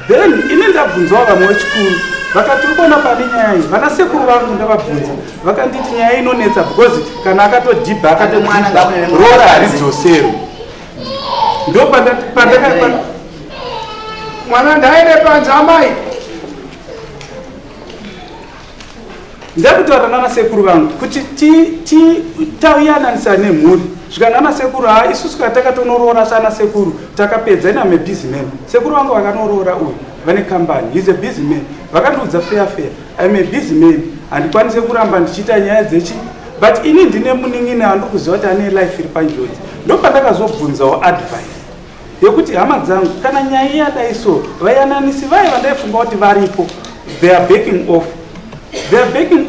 Then ini ndabvunzawo vamwe vechikuru vakati urikuona pane nyaya iyi, vana sekuru vangu ndavabvunza vakanditi nyaya inonetsa because kana akatodhibha akatoroora haridzosero. Ndo pandaka mwana ndaende panze amai ndakutaura nana sekuru vangu kuti tauyananisa nemhuri zvikanana sekuru isusu katakatonorora sana sekuru takapedza ina businessman. Sekuru vangu vakanoroora uyu vane company, he's a businessman, vakandiudza fair I'm a businessman, handikwanise kuramba ndichiita nyaya dzechi but ini ndine munin'ina handiri kuziva kuti ane life iri panjodzi. Ndopandakazobvunzawo advice yekuti hama dzangu kana nyaya yadai so vayananisi vai vandaifunga kuti varipo, they are backing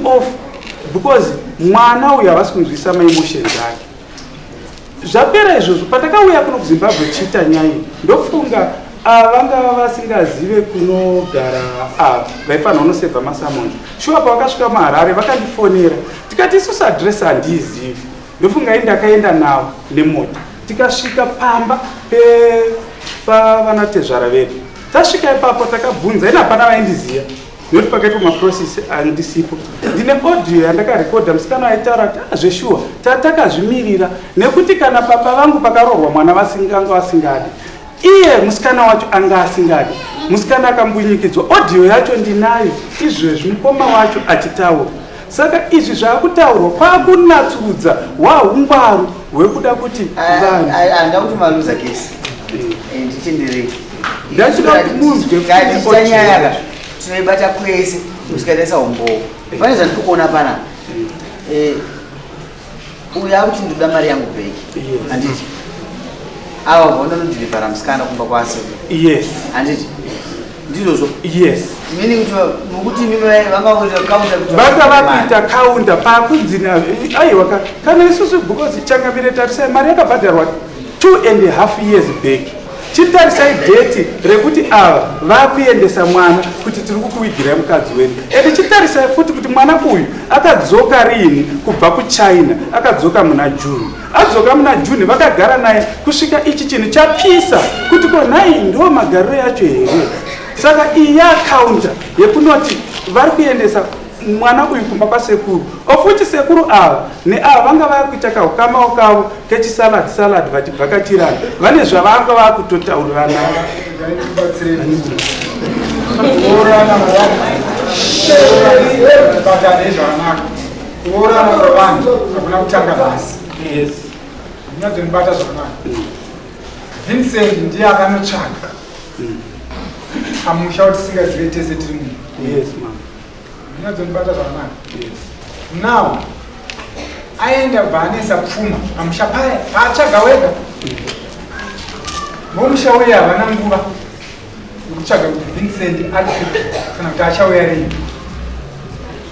off because mwana uyu havasi kunzwisa maemotions ake. Zvapera izvozvo patakauya kuno kuZimbabwe chiita nyaya ndofunga vanga vasingazive kunogara vaifanira unosevha masamoni. Shuwa pavakasvika muHarare vakandifonera tikati isusu adresi handiizivi. Ndofunga ndakaenda navo nemota tikasvika pamba pavanatezvara vedu. Tasvika ipapo takabvunza ina hapana vaindiziva nokuti pakaitwa maprocess andisipo. Ndine audio yandakarekodha musikana aitaura kuti zveshuwa takazvimirira nekuti kana baba vangu pakaroorwa mwana vasinganga vasingadi, iye musikana wacho anga asingadi. Musikana akambunyikidzwa, audio yacho ndinayo izvezvi mukoma wacho achitaura. Saka izvi zvakutaurwa kwakunatsudza hwaungwaru hwekuda kuti vanhu ndakuti maluza kesi nditendereke ndachida kuti muzwe nyaya tinoibata kwese musikaendesa umbowo. Pane zvandiri kuona pana uyu akuti ndoda mari yangu bheki handiti ava vononodhirivhara musikana kumba kwase. Yes. Handiti ndizvozvo. Yes. Meaning kuti mukuti mimi vangaita kaunda kuti vakavakuita kaunda pakudzina aiwa kana isusu because changamire tarisai mari yakabhadharwa 2.5 years back. Chitarisai date rekuti ava vakuendesa mwana kuti tiri kukuvigirai mukadzi wedu. Ende chitarisai futi kuti mwana uyu akadzoka rini kubva kuChina, akadzoka muna June. Adzoka muna June vakagara naye kusvika ichi chinhu chapisa kuti ko nhai ndo magariro yacho here. Saka iyi yakaunda yekunoti vari kuendesa mwana uyu kumba kwasekuru. Ofuti sekuru ava neava vanga vakuita kahukamawo kavo kechisalad vachivhakatirana. Vane zvavanga vakutotaurirana. kuorana kwavanhu hakuna kutanga basi. Ndinadzonibata zvakanaka. Vincent ndiye akanotsvaga pamusha kuti tisingazive tese tiri munhu. Yes, ma'am. Ndinadzonibata zvakanaka. Now aenda bva anesa pfuma pamusha paya paatsvaga wega. Vomusha uya havana nguva yokutsvaga kuti Vincent ari kana kuti achauya rini.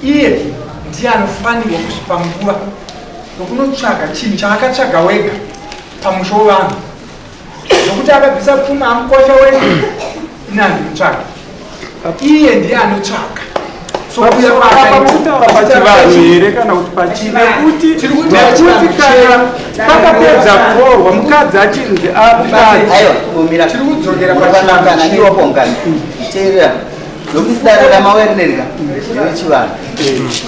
Iye ndiye anofanirwa kusvipa nguva yokunotsvaga chinhu chaakatsvaga wega pamusha wevanhu. Nokuti akabvisa pfuma amukosha wega inandinotsvaga. Iye ndiye anotsvaga. Pakutaura pachivanhu here kana kuti pachine kuti kana pakapedza kuroorwa mukadzi achinzi mukadzi tiri kudzokera pachinakanandiwapongani teerera nokuti dare ramawerenerika nechivanhu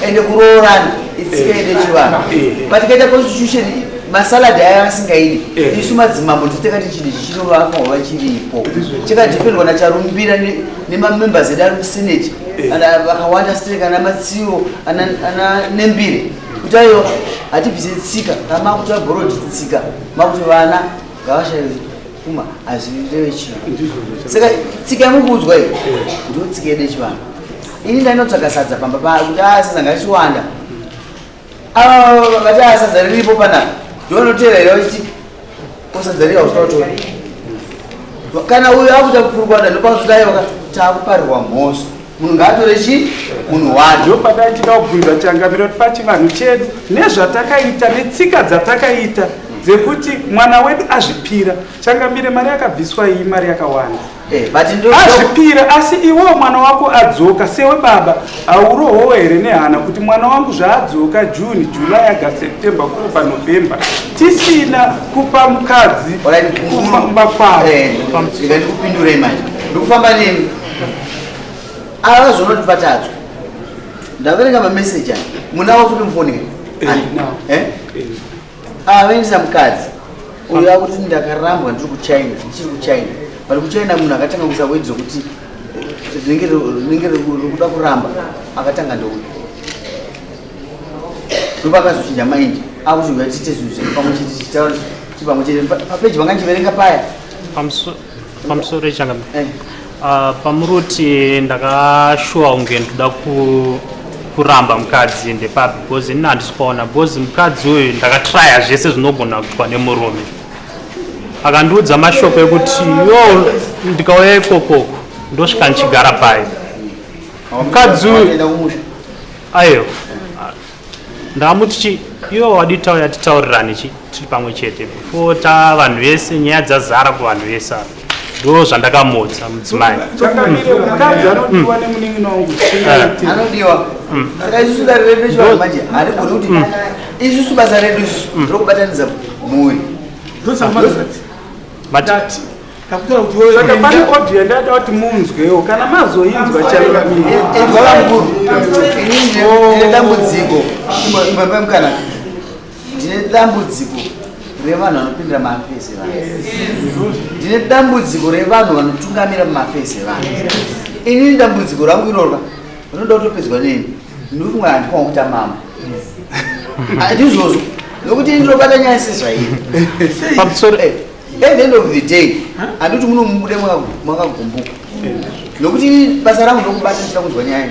ende kuroorana itsikaende chivanhu patikaita constitution masaladi aya asingaidi isu madzimambo titekati chinhu chichinovakwa chiripo chikadhipendwa nacharumbira nemamembers edu ari musenate vakawanda strike ana matsiwo ana nembire kuti ayo hatibvise tsika kamakuti vaborodi tsika makuti vana ngavashaye pfuma hazvireve chinhu. Saka tsika yamukuudzwa iyo ndo tsika yedu yechivanhu. Ini ndainotsvaga sadza pamba kuti sadza ngachiwanda vati sadza riripo panapa ndoonoteerera vachiti kosadza riri hausinotora kana uyo akuta kupurukwana ndopazotaiva taakuparirwa mhoso munhu ngaatore chi munhu wacho. Ndopataichida kubvunza changamiro kuti pachivanhu chedu nezvatakaita netsika dzatakaita dzekuti mwana wedu azvipira. Changamire mari yakabviswa iyi mari yakawanda azvipira, asi iwewo mwana wako adzoka sewe baba haurohwo here nehana kuti mwana wangu zvaadzoka June, July, August, September, October, November tisina kupa mukadzi kumba kwavo. Ndikupindurei manje ndikufamba nemi ava zvonoti patatu ndaverenga mameseji aya munavo kuti mufonike avaendesa mukadzi uyo akuti ndakarambwa ndiri kuChina ndichiri kuChina pari kuChina munhu akatanga kuisa wedi zokuti rinenge rikuda kuramba akatanga ndouyo ndopakazochinja maindi akuti uya tiite zvinhu zviri pamwe chete titaura chipamwe chete papeji vangandiverenga paya pamusoro echangamire pamuroti ndakashuwa kunge ndoda kuramba mukadzi ndepapi because ini handisi kuona because mukadzi uyu ndakatraya zvese zvinogona kuitwa nemurume akandiudza mashoko ekuti yo ndikauya ikoko ndosvika ndichigara paye mukadzi uyu aiyo ndamuti iwo wadi taura titaurirane tiri pamwe chete before vanhu vese nyaya dzazara kuvanhu vese ndo zvandakamodza mudzimai anodiwa nemunin'ina wangu anodiwa saka isusu dare redu nechivanhu manje harigoni kuti isusu basa redu isusu rokubatanidza mhuri saka pane audio ndada kuti munzwewo kana mazoinzwa chaivamukuru ndine dambudziko imapemukana ndine dambudziko revanhu vanopindira mumafesi evanhu ndine dambudziko revanhu vanotungamira mumafesi evanhu inini dambudziko rangu irorwa unoda kutopedzwa neni ndiri kumwe handikwangu kuita mama handizvozvo nokuti ndinobata nyaya sezvairi at the end of the day handiti munomubude mwakagumbuka nokuti basa rangu ndokubata ndida kunzwa nyaya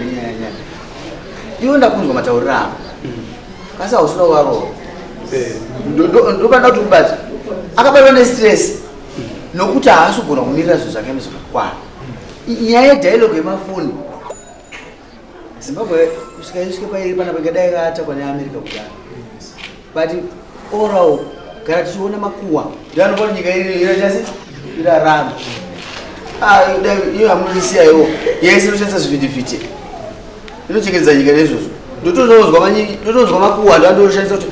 iwo ndakunzwa matauriro ako kasi hausina kuvarova ndopanda kuti kubata akabatwa nestress nokuti haasi kugona kumirira zvinhu zvakaema zvakakwana nyaya yedialogue yemafoni Zimbabwe kusvika isvike pairi pana pangadai katakwa neamerica kudaro but overall gara tichiona makuwa ndianopona nyika irachasi irarama iyo hamunonisiya iwo yese inoshandisa zvivhitivhiti inochengetedza nyika nezvozvo ndotonzwa makuwa ndoandoshandisa kuti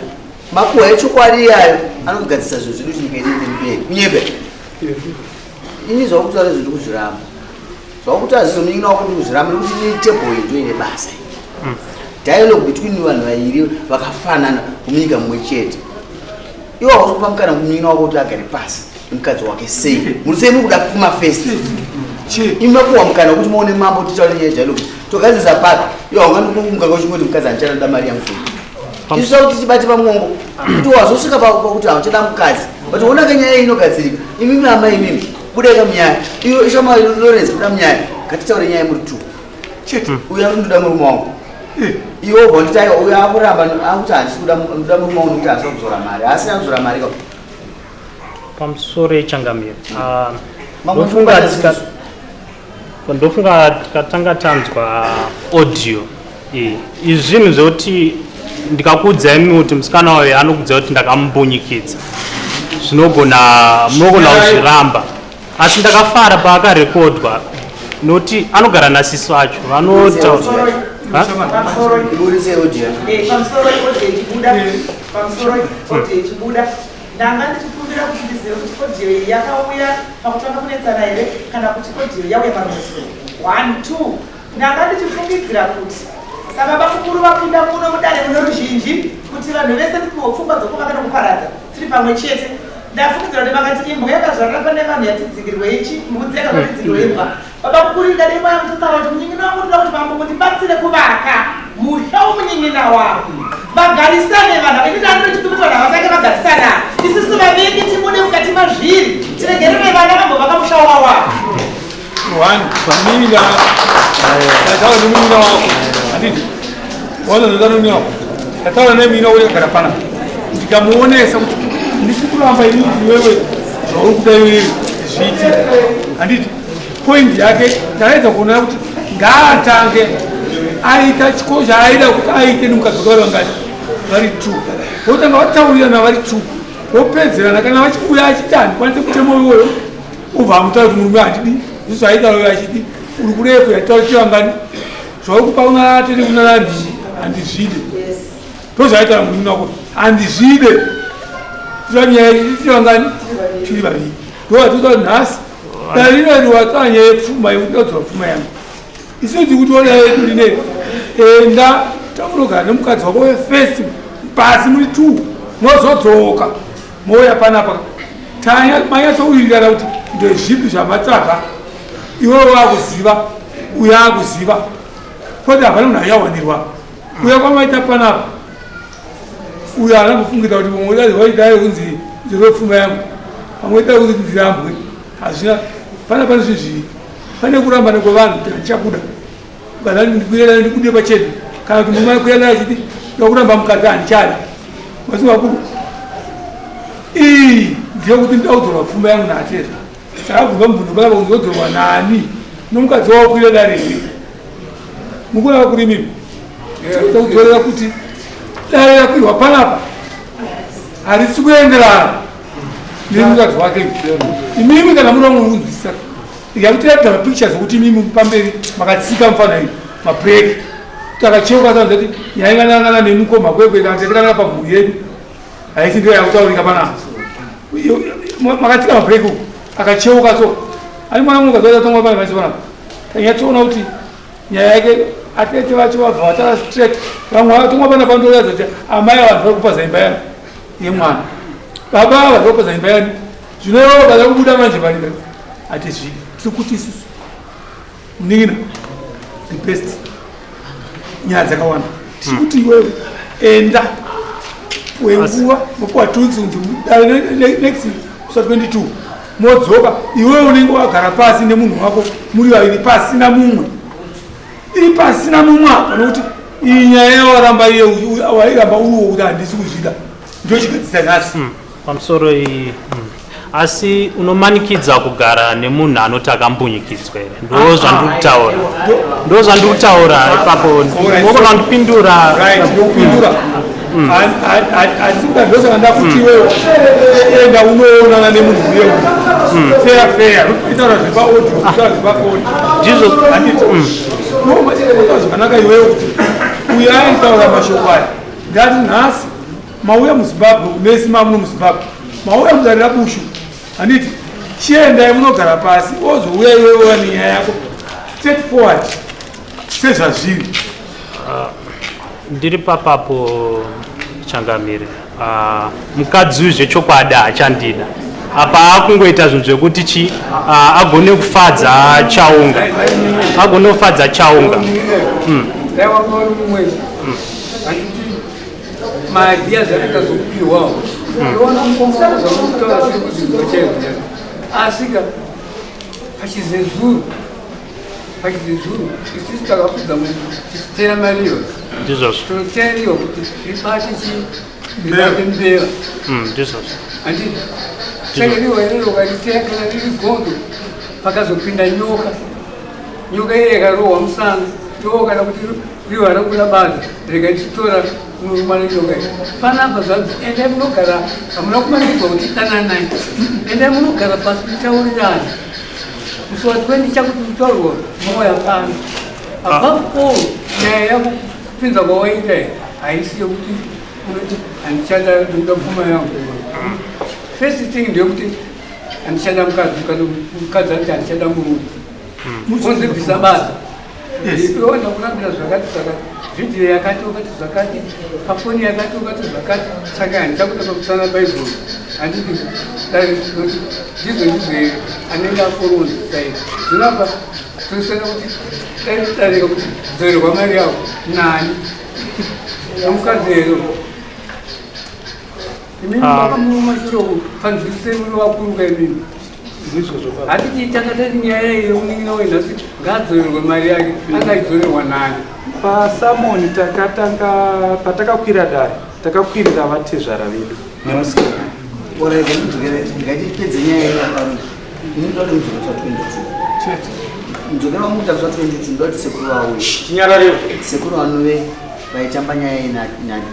makuwa echokwadi iyayo anogadzisa zvinhu zvedu kuti nyika iende mberi kunyepe ini zvakutaura zvinhu ndikuzviramba zvakuti hazvizominyina wakuti kuzviramba nekuti netebhoyi ndoine basa dialogue between vanhu vairi vakafanana kumunyika mumwe chete iwo hausi kupa mukana kumunyina wako kuti agare pasi nemukadzi wake sei muri sei muri kuda kumafesti imakuwa mukana wekuti maone mambo titaure nyaya dialogue togadzisa paka iwo haungandikumukaka uchingoti mukadzi handichanoda mari yangu isu sauti tichibate pamwongo kuti wazosvika pakuti hauchada mukadzi but onaka nyaya inogadzirika imimi amai imimi budeka munyaya iyo ishama Lawrence buda munyaya ngatitaure nyaya muri tu uyo anondoda murume wangu iwo bonditayo uyo akuramba akuti handisi kuda murume wangu nokuti handisi kuzora mari asina kuzora mari pamusoro echangamiro ndofunga tikatanga tanzwa audio izvi zvinhu zvekuti ndikakuudza imi kuti musikana wayo anokudza kuti ndakamubunyikidza munogona kuzviramba asi ndakafara paakarekodwa nokuti anogara nasiso acho vanotaura ndanga ndichikumbira kuti ndizive kuti kodziyo iyi yakauya pakutanga kunetsana here kana kuti kodziyo yauya parumusoro 1 2 ndanga ndichifungidzira kuti sababa mukuru vapinda muno mudare muno ruzhinji kuti vanhu vese tipiwo pfungwa dzokuvaka nokuparadza tiri pamwe chete ndafungidzira kuti vakati imbwa yakazvarira pane vanhu yatidzingirwe ichi mbudzi yakazvatidzingirwe imbwa baba mukuru ikadema yamutotara kuti munyingina wangu ndoda kuti mambo mundibatsire kuvaka musha womunyingina wangu vagarisane vanhu vaitidandinochiti kuti vanhu havasake vagarisana isusu vaviki timude mukati mazviri tiregerere vana vambovaka musha wawa familia tataura nemunyina wako handiti wazozota nemunyina wako tataura nemunyina uri kagara pana ndikamuonesa kuti ndisi kuramba ini iwewe zvauri kuda iwe zviti handiti point yake taraidza kuona kuti ngaatange aita chiko chaaida kuti aite nemukadzi wake vari vangati vari 2 votanga vataurirana vari 2 vopedzerana kana vachikuuya achiti handikwanise kutema iwoyo ubva amutaura kuti murume handidi isu aitaura achiti uri kurefu yataura chivangani zvauri kupa una tiri kuna handizvide ndozvaitaura murume wako handizvide zvanyaya chivangani tiri vaviri ndovatoda nhasi darinariwatsaa nyaya yepfuma yekudaudza pfuma yangu isiti kuti oda yedu line enda tamunogara nemukadzi wako wefesti pasi muri 2 mozodzoka mouya panapa manyatsowirirana kuti ndezvipi zvamatsvaga iwewe wakuziva uyo akuziva koti hapana munhu ayawanirwa uya kwamaita panapa uyo haana kufungidza kuti mwedaziwaidai kunzi ndevepfuma yangu pamweita kuti ndirambwe hazvina panapa nezvizviri pane kuramba nekwevanhu kuti handichabuda kana ndikuirana ndikude pachena kana kuti mumai kuirana achiti ndakuramba mukadzi handichada masivakuru iyi ndeyekuti ndaudzorwa pfuma yangu naatera saka bvunga mubvunzo panapa kunzi wodzorwa nani nomukadzi wavo kuirana rei mukuna kuri mimi tinoda kudzorera kuti dare yakwirwa panapa harisi kuenderana nemukadzi wake. Imimi kana muri munonzwisisa yakutirata mapictures okuti imimi pamberi makatsika mufananidzo mabreak takacheuka sanza kuti yainganangana nemukoma kwekwe kana tatikana pamhuri yedu haisi ndiyo yakutaurika panapa makatsika mabreak uku akacheuka so ani mwana munhu kazoita tongwa pane maisi panapa tanyatsoona kuti nyaya yake atete vacho vabva vatara straight vamwe vatongwa pana pandoratidza kuti amai avanhu vari kupa zaimba yani yemwana baba ava vari kupa zaimba yani zvinoreva kaza kubuda manje panika ati zviki tiri kuti isusu muningina the best nyaya dzakawanda tiri kuti iwewe enda wenguva mopuwa tunzunzi next kusa 22 modzoka iwewe unenge wagara pasi nemunhu wako muri vaviri pasina mumwe iri pasina mumwe apa nokuti iyi nyaya yawaramba wairamba uriwo kuti handisi kuzvida ndochigadzisa nhasi pamusoro iyi asi unomanikidza kugara nemunhu anoti akambunyikidzwa here ndo zvandiri kutaura ipapo mogona kundipindura ndosaka ndakuti iwewe enda unoonana nemunhu uye fair itaura zvepaaudio itaura zvepaaudio zvakanaka iwewe kuti uyo aitaura mashoko aya ndati nhasi mauya muzimbabwe mesi mamuno muzimbabwe mauya mudarira bushu handiti chiendai munogara pasi ozouya iwewe nenyaya yako straight forward sezvazviri. Ndiri papapo changamire mukadzi uyu zvechokwadi achandida apa akungoita zvinhu zvekuti agone kufadza chaunga agone kufadza chaunga maideas akaita zvokupiwawo iona mukomana zvakutaura zviri kudzidzwa chaizvo asika pachizezuru isusu takafudza tichitera mariyo toteriwa kuti ribate mbera handiti sairiwa irero karitera kana riri gondo pakazopinda nyoka iye yakarohwa musana ndo kana kuti riwa rakuda basa rikatitora mwana nyoka iyi panapa zvanzi endai munogara hamuna kumanikidzwa kuti dananai endai munogara pasi kutaurirana musi wa 20 chakuti mutaurirwa moya pano above all nyaya yako kupinza kwawaita haisi yokuti unoti handichada ndoda pfuma yangu. First thing ndeyekuti handichada mukadzi kana mukadzi ati handichada murume konzibvisa basa iwanda kurambira zvakati zvakati vhidhiyo yakati wakati zvakati pafoni yakati wakati zvakati saka handichakuda pakusana bhaibhuri handiti ndizvo ndizvo anenge aforonzisai zvinapa tosana kuti daitarika kuti dzorerwa mari yavo nani nomukadzi ero imini makamumashiroko panzwisisei muri vakuruka imini hatiti takatati nyaya yeuningina wenhasi ngaadzorerwe mari yake angaidzorerwa nani. pasamoni patakakwira dare takakwirira vatezvara vedu ngatipedze nyaya yevakarunda inotode mudzokera wamutakusa 22 ndoti sekuru wauye sekuru vanove vaitamba nyaya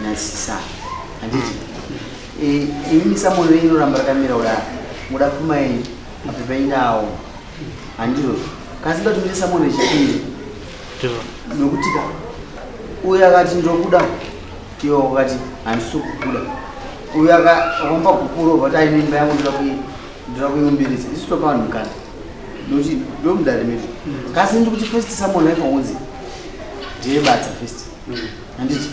nasisa handiti imini samoni inoramba rakamira kudaro muda pfumai mapepa indawo handiro kasi ndatumire samoni echipiri nokutika uyo akati ndokuda iwo wakati handisi kukuda uyo akampa gukuro vati aine imba yangu ndoda kuiumbiridza isu topa vanhu mukana nokuti ndomudare medu kasi ndikuti first samoni aifaunzi ndeyebadza first handiti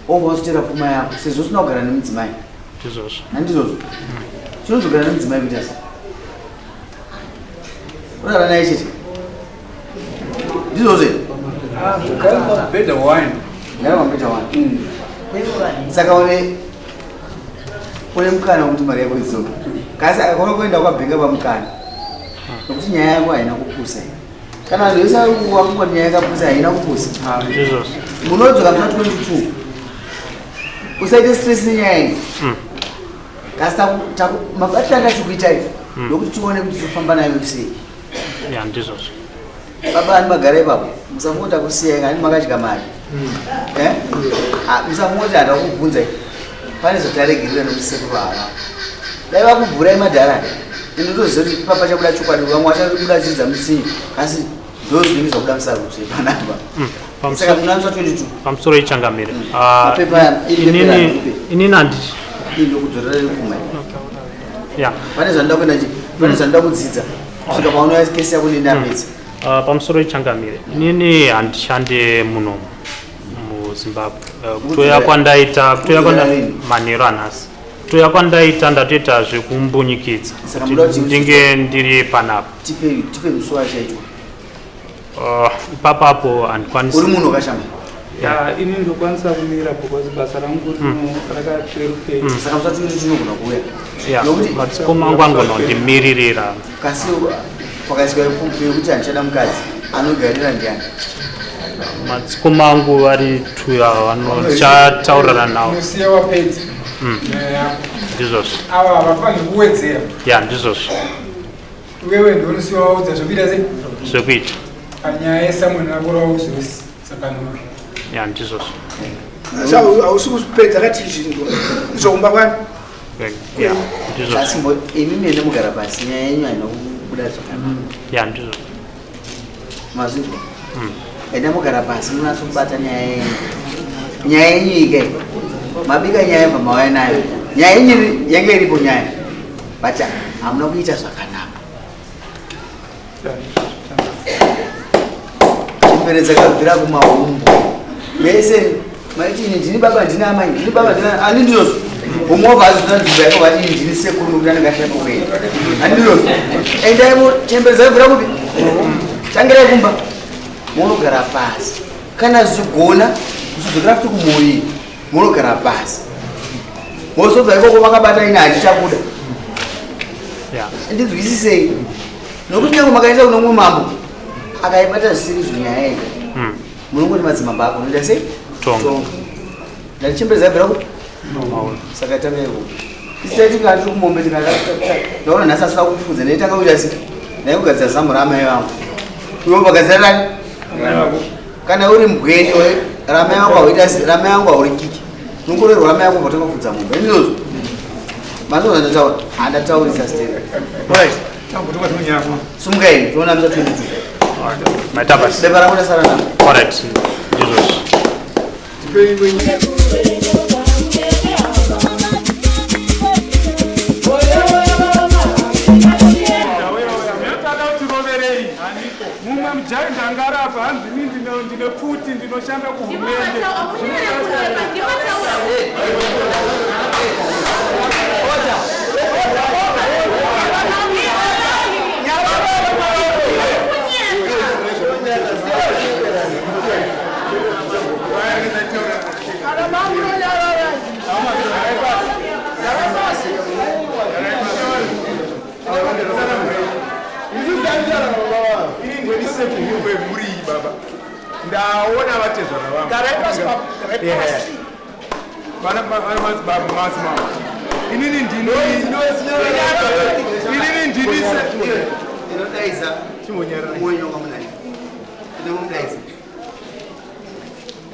obva wasutera pfuma yako sezvo usina kugara nemudzimai handizvozvo chinozogara nemudzimai kuita sa urara naye chete ndizvozvo mabhedha wine saka une mukana wekuti mari yako idzoka kasi akaona kuenda kwabhenga pamukana nokuti nyaya yako haina kupusa kana vanhu vese wakungoti nyaya yakapusa haina kupusa munodzoka muna 22 usaite stress nenyaya iyi kasi mabatiro atachikuitai nokuti tione kuti tofamba nayo sei baba ani magara ipapo musafota kusiyai ani makadya mari musamoti andakubvunza pane zvotaregirira nokusekuru ava dai vakubvurai madharani inotoziva kuti papa chabuda chokwadi vamwe vachabuda chidza mutsinyi asi ndo zvinenge zvabuda musarudzi panapa saka munamusa 22 pamusoro ichangamire mapepa inini handiti indokudzorera kumai pane zvandakuenda kudzidza kusvika paunouya kesi yako nendapedza pamusoro ichangamire inini handishande muno muzimbabwe kutoya kwandaita manheru anhasi kutoya kwandaita ndatoita zvekumbonyikidza ndinge ndiri panapa tipe musuwa chaitwa ipapapo handikwanisi uri munhu wakashama ini ndokwanisa kumira because basa rangu rakatwerukei saka musatiri tinogona kuuya madzikoma angu angonondimiririra kasi kwakaiswa ipfupi yekuti handichada mukadzi anogarira ndiani madzikoma angu ari 2 vanochataurana nawo musiya wapedzi ndizvozvo ava havafaniri kuwedzera ndizvozvo wewe ndonosiya waudza zvekuita sei zvekuita panyaya yesamuel akorawo uzosakanuri ndizvozvo hausi kupedza kati zvinhu zvoumba kwani asi imi mene mugara pasi nyaya yenyu haina kubuda zvakanaka ndizvozvo mazinzwa enda mugara pasi munatso kubata nyaya yenyu ike mabika nyaya yabva mauya nayo nyaya yenyu yange iripo nyaya but hamuna kuita zvakanaka chimperedza kabvira kumahumbu mese maiti ini ndini baba ndina amai ndini baba ndina ani ndizvozvo umovha azvina nzvimbo yako vati ndini sekuru nokuti anenge ashanda kuenda ani ndizvozvo endaivo chimperedza kabvira kupi tangirai kumba munogara pasi kana zigona kuchidzokera futi kumuviri munogara pasi mozobva ikoko vakabata ine handichabuda ndinzwisisei nokuti nyange makaenda kuno mumwe mambo akaibata zvisiri zvinyaya yega munongoti madzimambo ako noita sei tonga ndatichembedza bvira kuti saka tangaiwo isai tikati tiri kumombe ndaona nhasi asina kupfudza ndaitanga kuita sei ndaikugadzira zamu ramai vangu iwo bagadzira rani kana uri mgweni ramai vangu auita sei ramai vangu auri kiki nongorerwa ramai vangu bva takafudza mombe ndizvozvo mazoza ndataura handataurisa steri sumukaini toona misa 22 maitabas beba rangu ndasara navo correct ndizvozvo mumwe mujai ndangarapa hanzi ini ndine pfuti ndinoshanda kuhurumende ndaona vatezvana vangu inini inodaidza chimbonyaraamoyo wamunai inomudaidza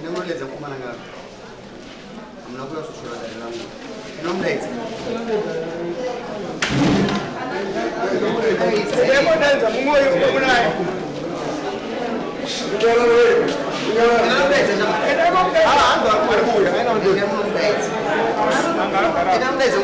inomudaidza kukomana ngaro hamuna kuya kushora dare rangu inomudaidza inomudaidza mumwoyo wamunai inomudaidza